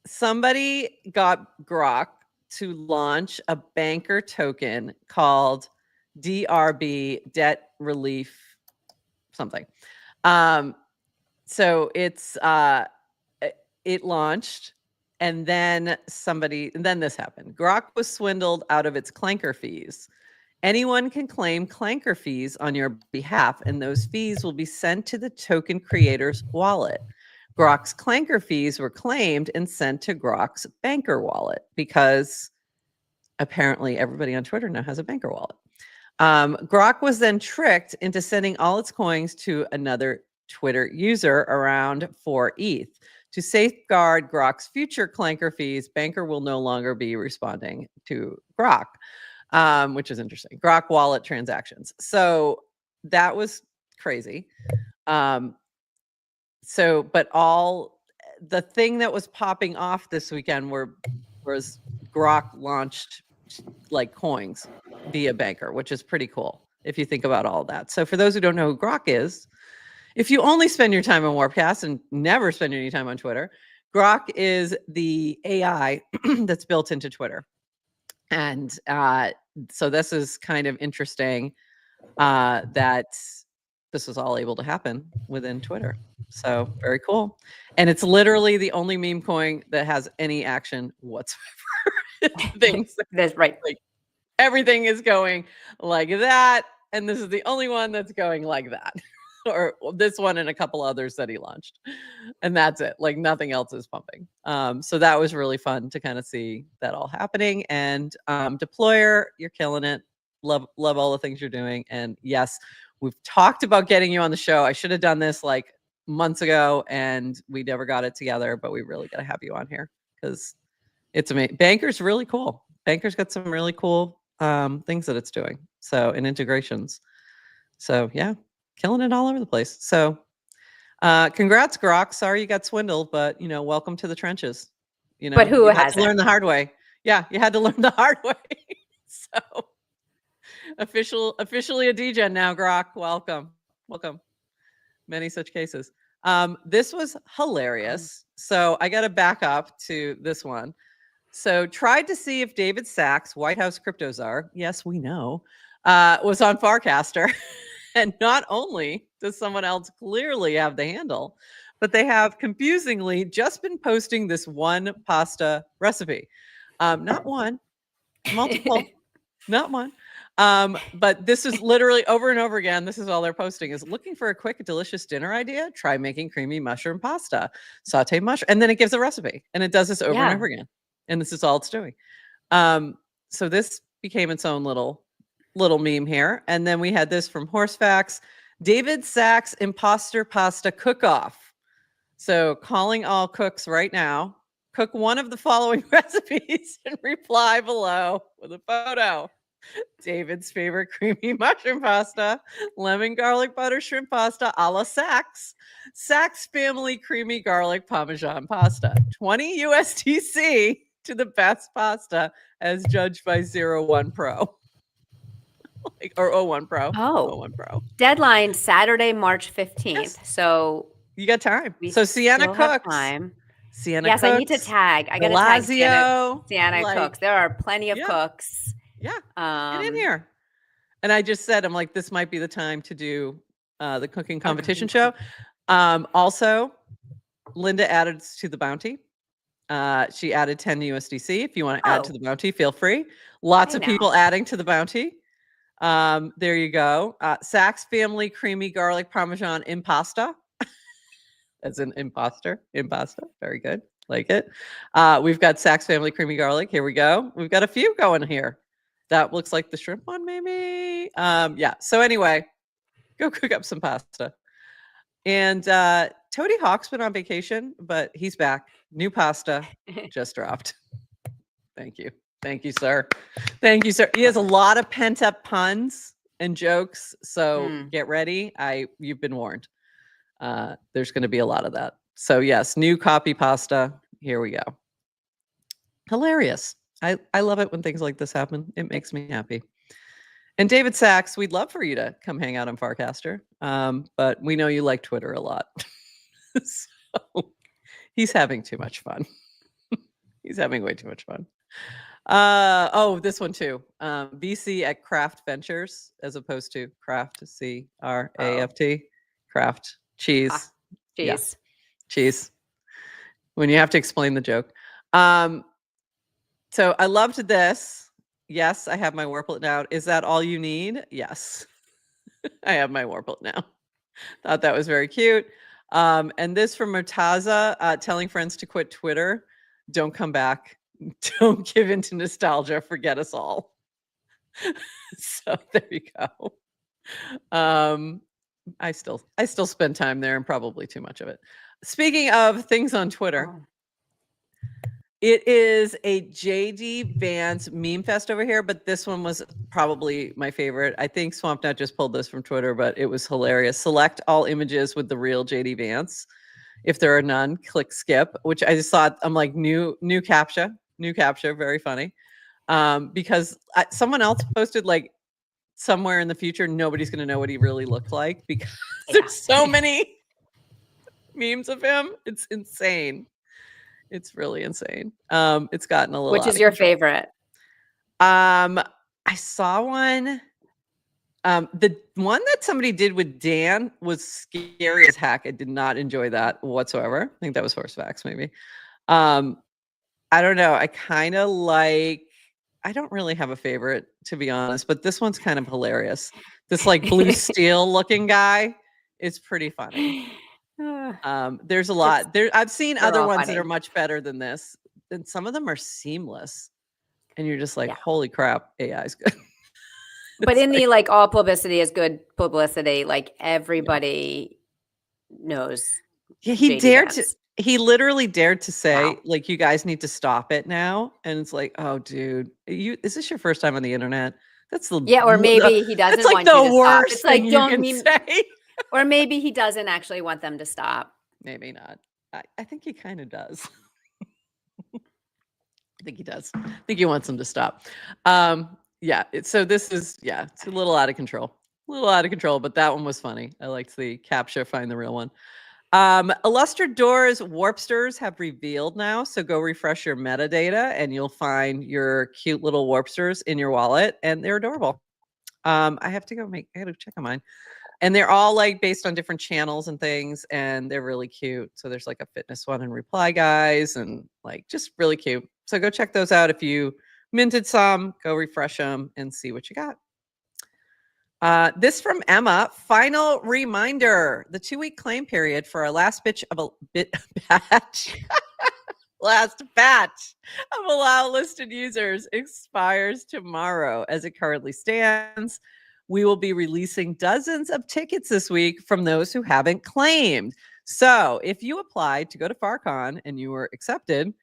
somebody got Grok to launch a banker token called DRB, Debt Relief something. So it launched, and then this happened. Grok was swindled out of its clanker fees. Anyone can claim clanker fees on your behalf, and those fees will be sent to the token creator's wallet. Grok's clanker fees were claimed and sent to Grok's banker wallet, because apparently everybody on Twitter now has a banker wallet. Grok was then tricked into sending all its coins to another Twitter user around 4 ETH. To safeguard Grok's future clanker fees, banker will no longer be responding to Grok, which is interesting. Grok wallet transactions. So that was crazy. But the thing that was popping off this weekend was Grok launched like coins via banker, which is pretty cool if you think about all that. So for those who don't know who Grok is, if you only spend your time on Warpcast and never spend any time on Twitter, Grok is the AI that's built into Twitter. And so this is kind of interesting that this was all able to happen within Twitter. So very cool. And it's literally the only meme coin that has any action whatsoever. That's right. Like, everything is going like that. And this is the only one that's going like that. Or this one and a couple others that he launched. And that's it. Like nothing else is pumping. So that was really fun to kind of see that all happening. And Deployer, you're killing it. Love all the things you're doing. And yes, we've talked about getting you on the show. I should have done this like months ago, and we never got it together, but we really got to have you on here because it's amazing. Banker's really cool. Banker's got some really cool things that it's doing. So, and integrations. So yeah, killing it all over the place. So congrats, Grok. Sorry you got swindled, but welcome to the trenches. But who had to learn the hard way. Yeah, you had to learn the hard way. So officially a degen now, Grok. Welcome. Many such cases. This was hilarious. So I got to back up to this one. So tried to see if David Sachs, White House crypto czar, yes, we know, was on Farcaster. And not only does someone else clearly have the handle, but they have confusingly just been posting this one pasta recipe. Not one, multiple, not one. But this is literally over and over again. This is all they're posting is looking for a quick, delicious dinner idea. Try making creamy mushroom pasta, saute mushroom. And then it gives a recipe and it does this over and over again. And this is all it's doing. So this became its own little meme here. And then we had this from Horsefacts, David Sachs imposter pasta cook-off. So calling all cooks right now, cook one of the following recipes and reply below with a photo. David's favorite creamy mushroom pasta, lemon garlic butter shrimp pasta a la Sachs, Sachs family creamy garlic parmesan pasta, 20 USDC to the best pasta as judged by 01 Pro. Or 01 Pro. Oh, 01 Pro. Deadline Saturday, March 15th. Yes. So you got time. So Sienna cooks. Sienna yes, cooks. I need to tag. I got to tag Sienna cooks. There are plenty of cooks. Yeah. Get in here. And I just said, I'm like, this might be the time to do the cooking competition show. Also, Linda added to the bounty. She added 10 USDC. If you want to add to the bounty, feel free. Lots of people adding to the bounty. There you go. Sachs family creamy garlic parmesan impasta. As an impasta. Very good. Like it. We've got Sachs family creamy garlic. Here we go. We've got a few going here. That looks like the shrimp one, maybe. Yeah. So anyway, go cook up some pasta. And Toady Hawk's been on vacation, but he's back. New pasta just dropped. Thank you. Thank you, sir. Thank you, sir. He has a lot of pent-up puns and jokes. So get ready. You've been warned. There's going to be a lot of that. So yes, new copy pasta. Here we go. Hilarious. I love it when things like this happen. It makes me happy. And David Sachs, we'd love for you to come hang out on Farcaster. But we know you like Twitter a lot. So he's having too much fun. He's having way too much fun. This one too. VC at Craft Ventures as opposed to Craft, C-R-A-F-T. Craft. Cheese. Cheese. Yeah. Cheese. When you have to explain the joke. So I loved this. Yes, I have my Warplet now. Is that all you need? Yes. I have my Warplet now. Thought that was very cute. And this from Murtaza, telling friends to quit Twitter. Don't come back. Don't give in to nostalgia. Forget us all. So there you go. I still spend time there and probably too much of it. Speaking of things on Twitter, it is a JD Vance meme fest over here, but this one was probably my favorite. I think SwampNet just pulled this from Twitter, but it was hilarious. Select all images with the real JD Vance. If there are none, click skip, which I just thought, I'm like, new captcha, very funny. Because someone else posted like somewhere in the future, nobody's going to know what he really looked like because there's so many memes of him. It's insane. It's really insane. It's gotten a little. Which is your favorite? I saw one. The one that somebody did with Dan was scary as heck. I did not enjoy that whatsoever. I think that was Horsefacts, maybe. I don't know. I kind of like. I don't really have a favorite, to be honest, but this one's kind of hilarious. This like blue steel looking guy is pretty funny. There's a lot there. I've seen other ones that are much better than this, and some of them are seamless, and you're just like, holy crap, AI is good. But in the like all publicity is good publicity, like everybody knows. Yeah, he literally dared to say, like, you guys need to stop it now. And it's like, oh, dude, is this your first time on the internet? That's the or maybe he doesn't want you to stop. It's like, don't say. Or maybe he doesn't actually want them to stop. Maybe not. I think he kind of does. I think he does. I think he wants them to stop. Yeah. So this is, it's a little out of control. But that one was funny. I liked the captcha, find the real one. Illustrador's Warpsters have revealed now. So go refresh your metadata and you'll find your cute little Warpsters in your wallet. And they're adorable. I have to check on mine. And they're all like based on different channels and things, and they're really cute. So there's like a fitness one and Reply Guys and like just really cute. So go check those out. If you minted some, go refresh them and see what you got. This from Emma. Final reminder: the 2-week claim period for our last batch last batch of allow listed users expires tomorrow. As it currently stands, we will be releasing dozens of tickets this week from those who haven't claimed. So if you applied to go to FarCon and you were accepted,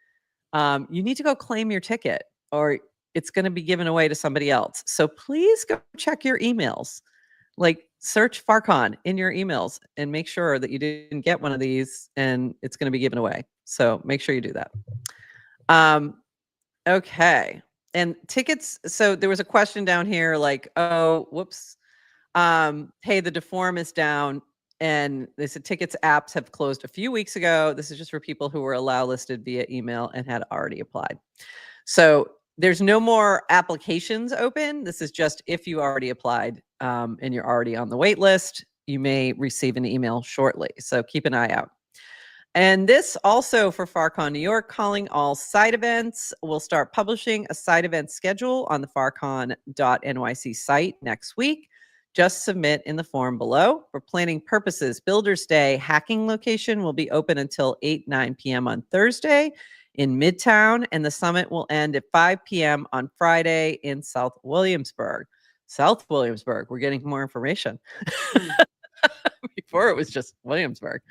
you need to go claim your ticket or it's going to be given away to somebody else. So please go check your emails. Like search FarCon in your emails and make sure that you didn't get one of these and it's going to be given away. So make sure you do that. Okay. And tickets. So there was a question down here like, oh, whoops. Hey, the Deform is down. And they said tickets apps have closed a few weeks ago. This is just for people who were allow listed via email and had already applied. So there's no more applications open. This is just if you already applied and you're already on the wait list, you may receive an email shortly. So keep an eye out. And this also for FarCon New York, calling all side events. We'll start publishing a side event schedule on the farcon.nyc site next week. Just submit in the form below. For planning purposes, Builders Day hacking location will be open until 9 p.m. on Thursday in Midtown, and the summit will end at 5 p.m. on Friday in South Williamsburg. South Williamsburg, we're getting more information. Before it was just Williamsburg.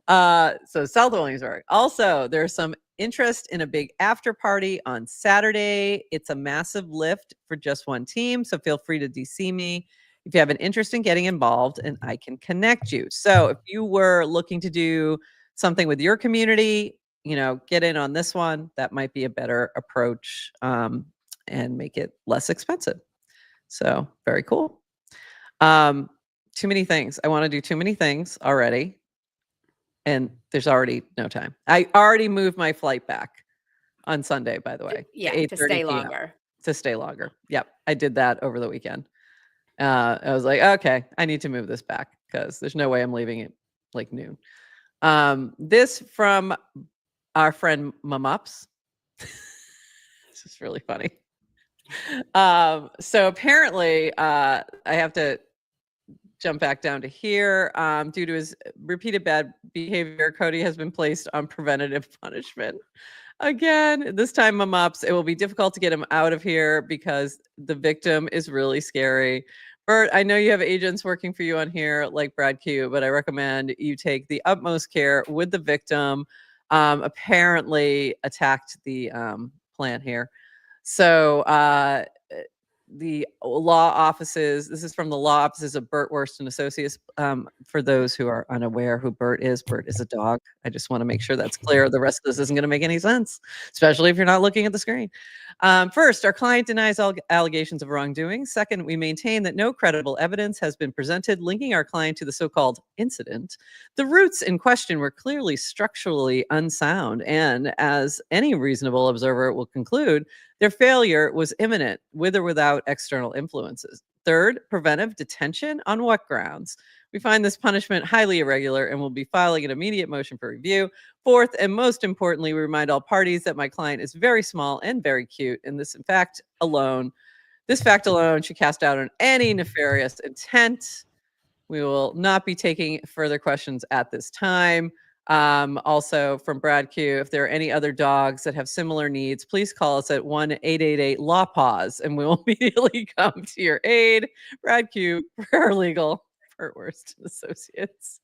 So South Williamsburg. Also, there's some interest in a big after party on Saturday. It's a massive lift for just one team, so feel free to DC me if you have an interest in getting involved and I can connect you. So if you were looking to do something with your community, get in on this one. That might be a better approach and make it less expensive. So very cool. Too many things. I want to do too many things already. And there's already no time. I already moved my flight back on Sunday, by the way. Yeah, to stay longer. To stay longer. Yep. I did that over the weekend. I was like, okay, I need to move this back because there's no way I'm leaving it like noon. This from our friend Mamups. This is really funny. So apparently I have to jump back down to here. Due to his repeated bad behavior, Cody has been placed on preventative punishment. Again, this time Mamups, it will be difficult to get him out of here because the victim is really scary. Bert, I know you have agents working for you on here like Brad Q, but I recommend you take the utmost care with the victim. Apparently attacked the plant here. So the law offices, this is from the law offices of Bert Worst and Associates. For those who are unaware who Bert is a dog. I just want to make sure that's clear. The rest of this isn't going to make any sense, especially if you're not looking at the screen. First, our client denies all allegations of wrongdoing. Second, we maintain that no credible evidence has been presented linking our client to the so-called incident. The roots in question were clearly structurally unsound, and as any reasonable observer will conclude, their failure was imminent, with or without external influences. Third, preventive detention on what grounds? We find this punishment highly irregular and will be filing an immediate motion for review. Fourth, and most importantly, we remind all parties that my client is very small and very cute, and this fact alone should cast doubt on any nefarious intent. We will not be taking further questions at this time. Also from Brad Q, if there are any other dogs that have similar needs, please call us at 1-888-LAW-PAWS and we will immediately come to your aid. Brad Q, paralegal, Bert Worst Associates.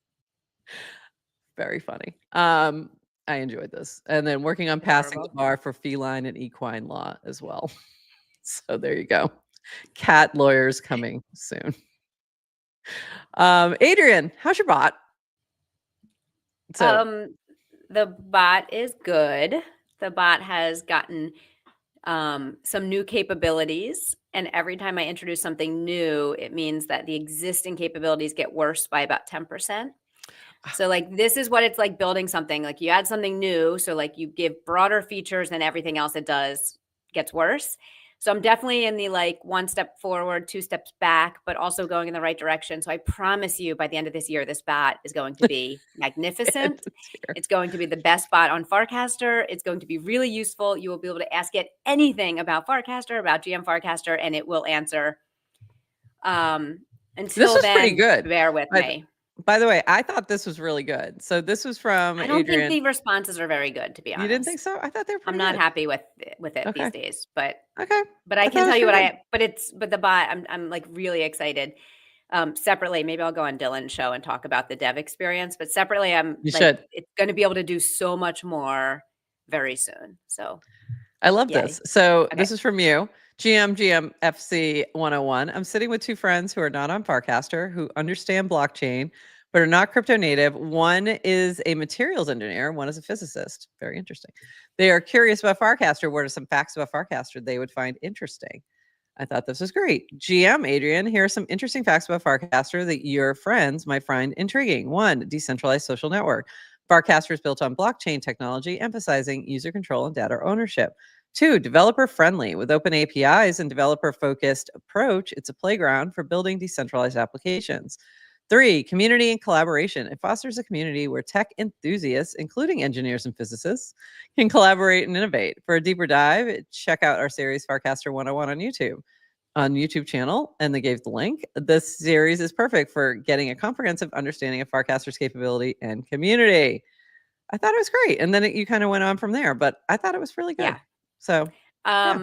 Very funny. I enjoyed this. And then working on passing the bar for feline and equine law as well. So there you go. Cat lawyers coming soon. Adrian, how's your bot? So the bot is good. The bot has gotten some new capabilities, and every time I introduce something new, it means that the existing capabilities get worse by about 10%. So like this is what it's like building something. Like you add something new, so like you give broader features and everything else it does gets worse. So I'm definitely in the like 1 step forward, 2 steps back, but also going in the right direction. So I promise you by the end of this year, this bot is going to be magnificent. It's going to be the best bot on Farcaster. It's going to be really useful. You will be able to ask it anything about Farcaster, about GM Farcaster, and it will answer. This Until was pretty then, good. bear with me. By the way, I thought this was really good. So this was from I don't think Adrian. the responses are very good, to be You didn't think honest. so? I thought they were I'm pretty not good. happy with it these Okay. days, but Okay. I I thought can it was tell you what pretty good. but the bot, I'm like really excited. Separately, maybe I'll go on Dylan's show and talk about the dev experience, but separately, I'm You like, should. it's going to be able to do so much more very soon. So, I love yay. this. So Okay. this is from you, GMFC 101. I'm sitting with two friends who are not on Farcaster, who understand blockchain, but are not crypto native. One is a materials engineer, one is a physicist. Very interesting. They are curious about Farcaster. What are some facts about Farcaster they would find interesting? I thought this was great. GM Adrian, here are some interesting facts about Farcaster that your friends might find intriguing. One, decentralized social network. Farcaster is built on blockchain technology, emphasizing user control and data ownership. Two, developer friendly. With open APIs and developer focused approach, it's a playground for building decentralized applications. Three, community and collaboration. It fosters a community where tech enthusiasts, including engineers and physicists, can collaborate and innovate. For a deeper dive, check out our series Farcaster 101 on YouTube channel, and they gave the link. This series is perfect for getting a comprehensive understanding of Farcaster's capability and community. I thought it was great. And then you kind of went on from there, but I thought it was really good. Yeah. So, yeah.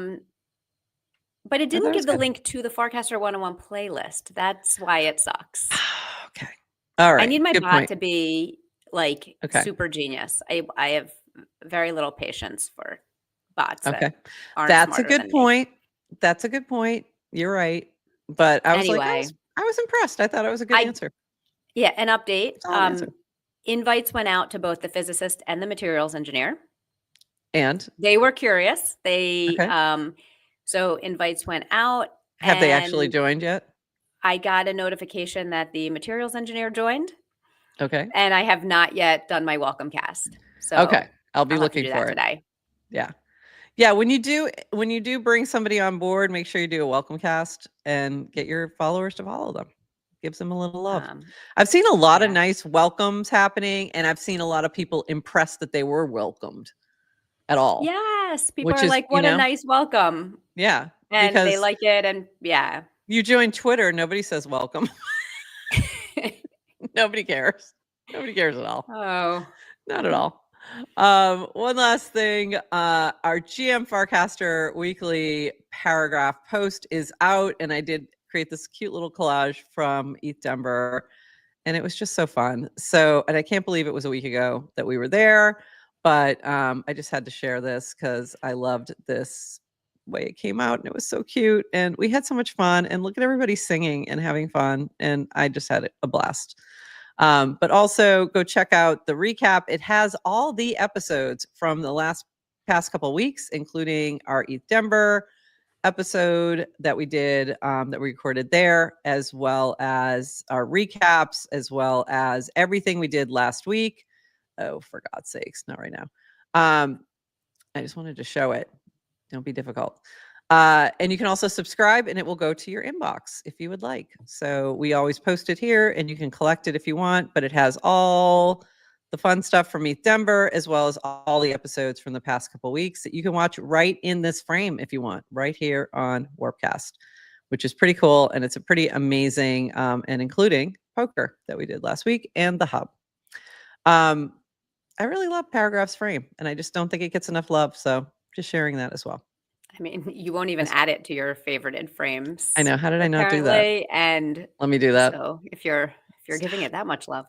But it I thought didn't it was give the good. link to the Farcaster 101 playlist. That's why it sucks. Okay. All right. I need my Good bot point. to be like Okay. super genius. I have very little patience for bots Okay. that aren't That's a smarter good than me. point. That's a good point. You're right. But I was like, Anyway, I was impressed. I thought it was a good answer. yeah, an update. Solid answer. Invites went out to both the physicist and the materials engineer. And They were curious. They okay. So invites went out, Have they actually and joined yet? I got a notification that the materials engineer joined, Okay. and I have not yet done my welcome cast. So Okay. I'll be I'll have to looking do for that it. today. Yeah. Yeah, when you do bring somebody on board, make sure you do a welcome cast and get your followers to follow them. Gives them a little love. I've seen a lot of Yeah. nice welcomes happening, and I've seen a lot of people impressed that they were welcomed at all. Yes, people Which are is, like, "What a nice welcome." yeah, And they because like it, and yeah. you join Twitter, nobody says welcome. Nobody cares. Nobody cares at all. Oh. Not at all. One last thing, our GM Farcaster weekly paragraph post is out, and I did create this cute little collage from ETH Denver, and it was just so fun. So, and I can't believe it was a week ago that we were there, but I just had to share this because I loved this way it came out, and it was so cute, and we had so much fun, and look at everybody singing and having fun, and I just had a blast. But also go check out the recap. It has all the episodes from the past couple weeks, including our ETH Denver episode that we did, that we recorded there, as well as our recaps, as well as everything we did last week. Oh, for God's sakes, not right now. I just wanted to show it. Don't be difficult. And you can also subscribe and it will go to your inbox if you would like. So we always post it here and you can collect it if you want, but it has all the fun stuff from ETH Denver, as well as all the episodes from the past couple weeks that you can watch right in this frame if you want, right here on Warpcast, which is pretty cool. And it's a pretty amazing, and including poker that we did last week and the hub. I really love Paragraph's frame and I just don't think it gets enough love. So just sharing that as well. I mean, you won't even add it to your favorited frames. I know. How did I not do that? Apparently, and let me do that. So if you're giving it that much love,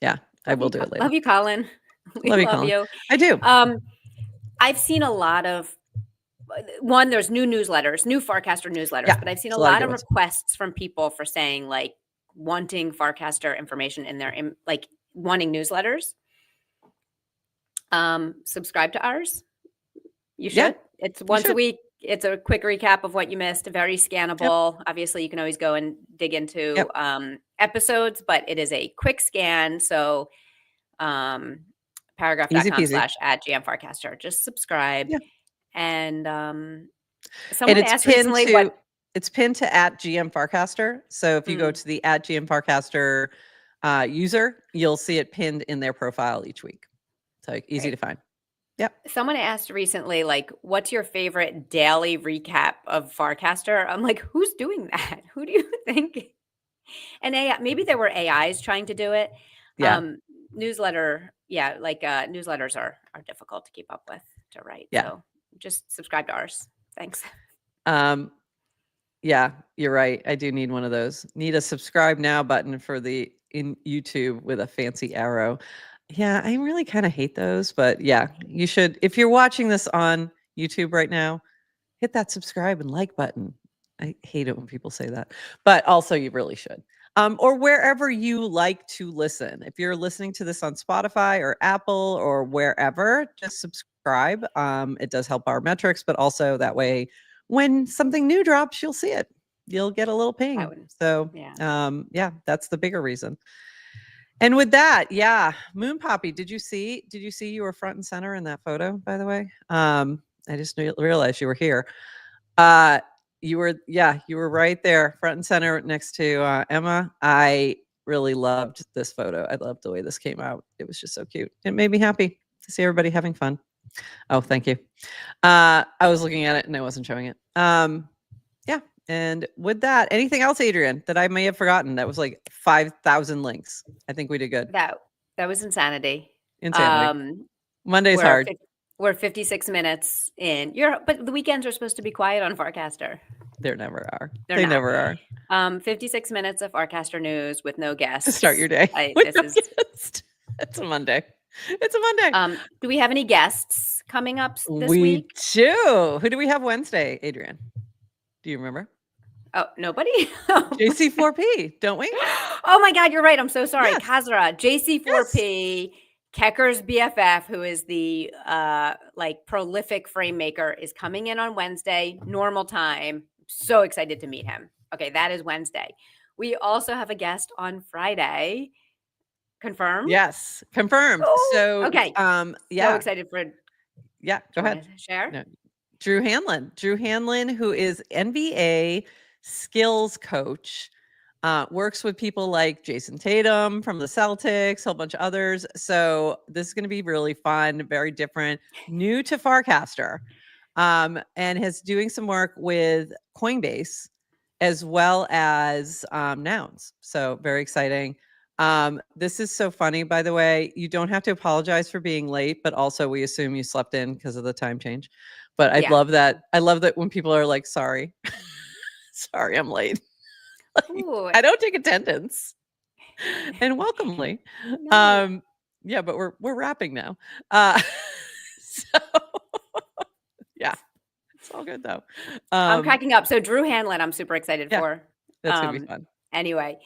yeah, I will do it later. Love you, Colin. We love you, Colin. you. I do. I've seen a lot of there's new newsletters, new Farcaster newsletters, but I've seen a lot of requests from people for saying like wanting Farcaster information in their like wanting newsletters. Subscribe to ours. You should. Yeah, it's once a week. It's a quick recap of what you missed. Very scannable. Yep. Obviously, you can always go and dig into episodes, but it is a quick scan. So paragraph.com/@GMFarcaster. Just subscribe. Yeah. And someone asked recently what it's pinned to @GMFarcaster. So if you go to the @GMFarcaster user, you'll see it pinned in their profile each week. So easy to find. Yep. Someone asked recently, like, what's your favorite daily recap of Farcaster? I'm like, who's doing that? Who do you think And AI, maybe there were AIs trying to do it. Yeah. Newsletter, yeah, like newsletters are difficult to keep up with to write. Yeah. So just subscribe to ours. Thanks. Yeah, you're right. I do need one of those. Need a subscribe now button for the in YouTube with a fancy arrow. Yeah, I really kind of hate those, but yeah, you should. If you're watching this on YouTube right now, hit that subscribe and like button. I hate it when people say that, but also you really should. Or wherever you like to listen. If you're listening to this on Spotify or Apple or wherever, just subscribe. It does help our metrics, but also that way when something new drops, you'll see it. You'll get a little ping. So yeah, that's the bigger reason. And with that, yeah, Moon Poppy, did you see you were front and center in that photo, by the way? I just realized you were here. You were right there, front and center next to Emma. I really loved this photo. I loved the way this came out. It was just so cute. It made me happy to see everybody having fun. Oh, thank you. I was looking at it and I wasn't showing it. Yeah. And with that, anything else, Adrian, that I may have forgotten? That was like 5,000 links. I think we did good. That was insanity. Monday's hard. We're 56 minutes in. But the weekends are supposed to be quiet on Farcaster. There never are. They never are. 56 minutes of Farcaster news with no guests. To start your day. It's a Monday. It's a Monday. Do we have any guests coming up this week? We do. Who do we have Wednesday, Adrian? Do you remember? Oh, nobody? JC4P, don't we? Oh my God, you're right. I'm so sorry. Yes. Kazra, JC4P, yes. Kecker's BFF, who is the prolific frame maker, is coming in on Wednesday, normal time. So excited to meet him. Okay, that is Wednesday. We also have a guest on Friday. Confirmed? Yes, confirmed. Oh, so okay. Yeah. So excited for it. Yeah, go ahead. Share. No. Drew Hanlon, who is NBA skills coach, works with people like Jason Tatum from the Celtics, a whole bunch of others. So this is going to be really fun, very different, new to Farcaster, and is doing some work with Coinbase as well as Nouns. So very exciting. This is so funny, by the way. You don't have to apologize for being late, but also we assume you slept in because of the time change. But I love that. I love that when people are like, sorry, sorry, I'm late. I don't take attendance. And welcomely. No. Yeah, but we're wrapping now. So yeah. It's all good though. I'm cracking up. So Drew Hanlon, I'm super excited for. That's gonna be fun. Anyway.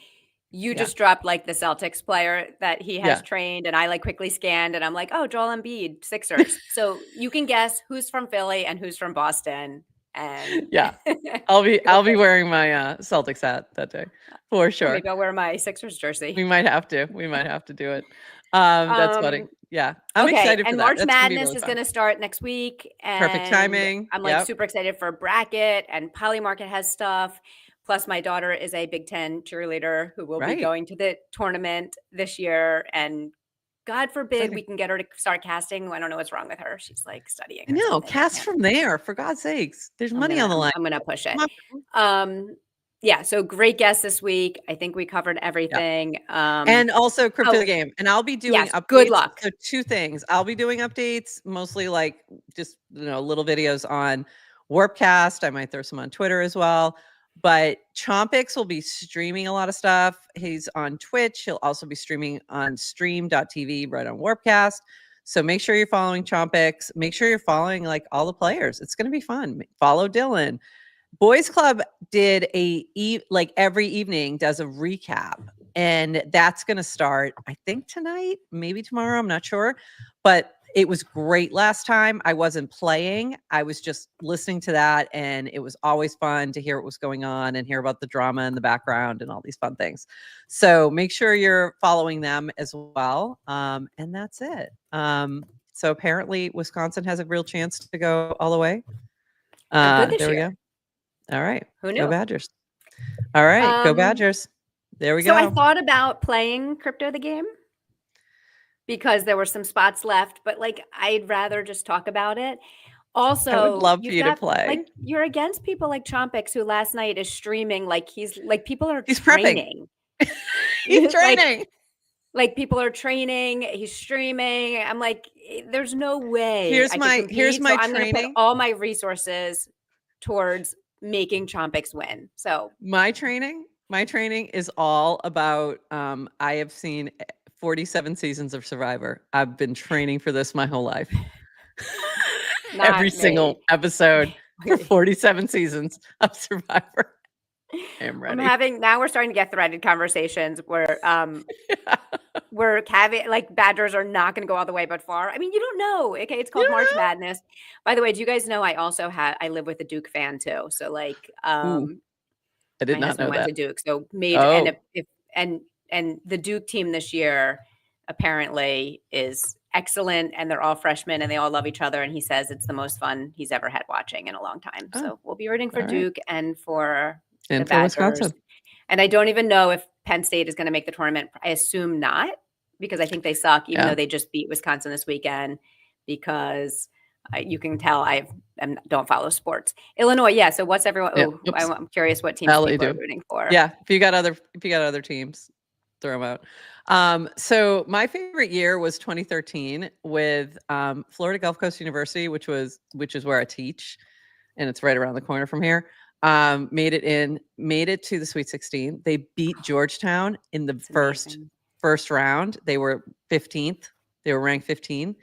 You just dropped like the Celtics player that he has trained, and I like quickly scanned and I'm like, oh, Joel Embiid, Sixers. So you can guess who's from Philly and who's from Boston. And yeah, I'll be wearing my Celtics hat that day for sure. Maybe I'll wear my Sixers jersey. We might have to do it. That's funny. Yeah, I'm excited for and that. March Madness is going to start next week. And perfect timing. I'm like super excited for bracket, and Polymarket has stuff. Plus, my daughter is a Big Ten cheerleader who will be going to the tournament this year. And God forbid we can get her to start casting. I don't know what's wrong with her. She's like studying. No, cast from there, for God's sakes. There's money on the line. I'm going to push it. Yeah, so great guest this week. I think we covered everything. And also Crypto the Game. And I'll be doing updates. Good luck. So two things. I'll be doing updates, mostly like just little videos on Warpcast. I might throw some on Twitter as well. But Chompix will be streaming a lot of stuff. He's on Twitch. He'll also be streaming on stream.tv right on Warpcast. So make sure you're following Chompix. Make sure you're following like all the players. It's going to be fun. Follow Dylan. Boys Club did every evening does a recap. And that's going to start, I think tonight, maybe tomorrow. I'm not sure. But it was great last time. I wasn't playing. I was just listening to that. And it was always fun to hear what was going on and hear about the drama in the background and all these fun things. So make sure you're following them as well. And that's it. So apparently Wisconsin has a real chance to go all the way. There we go. All right. Who knew? Go Badgers. All right. Go Badgers. There we go. So I thought about playing Crypto the Game, because there were some spots left, but like I'd rather just talk about it. Also, I would love for you've you to got play. like you're against people like Chompix, who last night is streaming like he's like people are He's training. He's training. Like people are training, he's streaming. I'm like, there's no way Here's I my could compete. here's my so I'm going to put training. all my resources towards making Chompix win. So my training is all about I have seen 47 seasons of Survivor. I've been training for this my whole life. Every single episode for 47 seasons of Survivor. I am ready. Now we're starting to get threaded conversations where we're having like Badgers are not going to go all the way but far. I mean, you don't know. Okay, it's called March Madness. By the way, do you guys know I live with a Duke fan too. So like I did not know that. Went to Duke. So major and the Duke team this year apparently is excellent, and they're all freshmen and they all love each other, and he says it's the most fun he's ever had watching in a long time. So we'll be rooting for Duke and for the Badgers. Wisconsin. And I don't even know if Penn State is going to make the tournament. I assume not, because I think they suck, even though they just beat Wisconsin this weekend, because you can tell I don't follow sports. Illinois, yeah. So what's everyone? I'm curious what teams people are rooting for. Yeah, if you got other teams, throw them out. So my favorite year was 2013 with Florida Gulf Coast University, which is where I teach, and it's right around the corner from here. Made it to the Sweet 16. They beat Georgetown in the first round. They were 15th. They were ranked 15.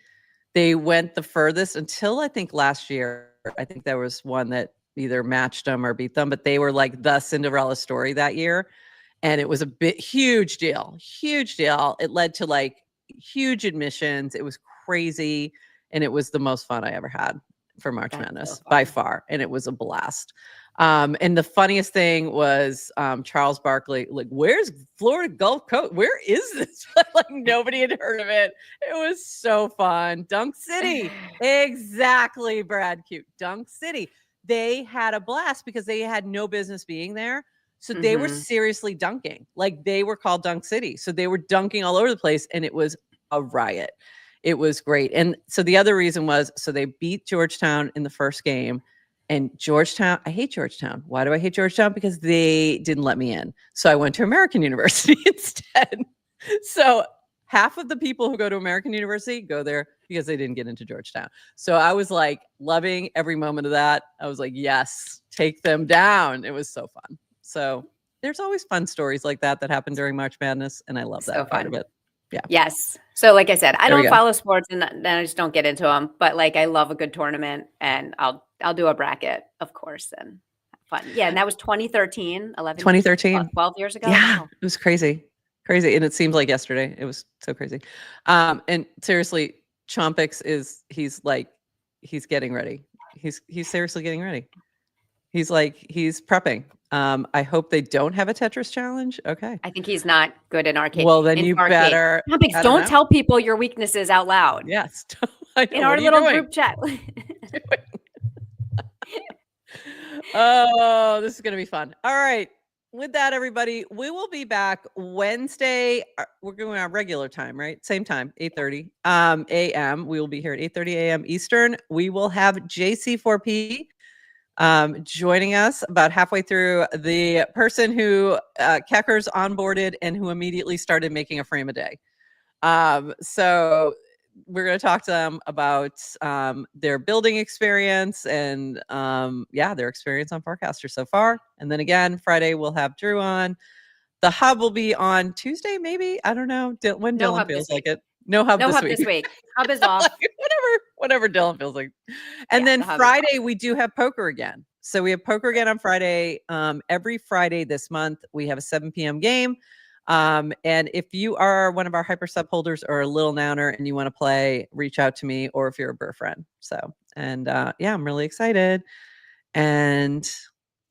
They went the furthest until I think last year. I think there was one that either matched them or beat them, but they were like the Cinderella story that year. And it was a huge deal. It led to like huge admissions. It was crazy. And it was the most fun I ever had for March Madness by far. And it was a blast. And the funniest thing was Charles Barkley, like, where's Florida Gulf Coast? Where is this? Like nobody had heard of it. It was so fun. Dunk City. Exactly, Brad Cute. Dunk City. They had a blast because they had no business being there. So they were seriously dunking. Like they were called Dunk City. So they were dunking all over the place, and it was a riot. It was great. And so the other reason was, so they beat Georgetown in the first game. And Georgetown, I hate Georgetown. Why do I hate Georgetown? Because they didn't let me in. So I went to American University instead. So half of the people who go to American University go there because they didn't get into Georgetown. So I was like loving every moment of that. I was like, yes, take them down. It was so fun. So there's always fun stories like that happen during March Madness. And I love that part of it. Yeah. Yes. So like I said, I don't follow sports and I just don't get into them, but like I love a good tournament, and I'll do a bracket, of course, and fun. Yeah. And that was 2013, 12 years ago. Yeah. Wow. It was crazy. And it seems like yesterday. It was so crazy. And seriously, Chompix he's getting ready. He's seriously getting ready. He's prepping. I hope they don't have a Tetris challenge. Okay. I think he's not good in arcade. Well, then you better. Chompix, don't tell people your weaknesses out loud. Yes. In our little group chat. Oh, this is going to be fun. All right. With that, everybody, we will be back Wednesday. We're going on regular time, right? Same time, 8:30 a.m. We will be here at 8:30 a.m. Eastern. We will have JC4P joining us about halfway through, the person who Kecker's onboarded and who immediately started making a frame a day. So we're going to talk to them about their building experience and their experience on Farcaster so far. And then again, Friday we'll have Drew on. The hub will be on Tuesday, maybe. I don't know when Dylan feels like it. No hub this week. Hub is off. Whatever Dylan feels like. And then Friday we do have poker again. So we have poker again on Friday. Every Friday this month we have a 7 p.m. game. And if you are one of our hyper sub holders or a little nouner and you want to play, reach out to me, or if you're a Burr friend. So, and I'm really excited. And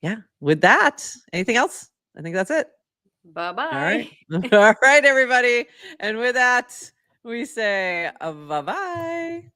yeah, with that, anything else? I think that's it. Bye-bye. All right. All right, everybody. And with that, we say bye-bye.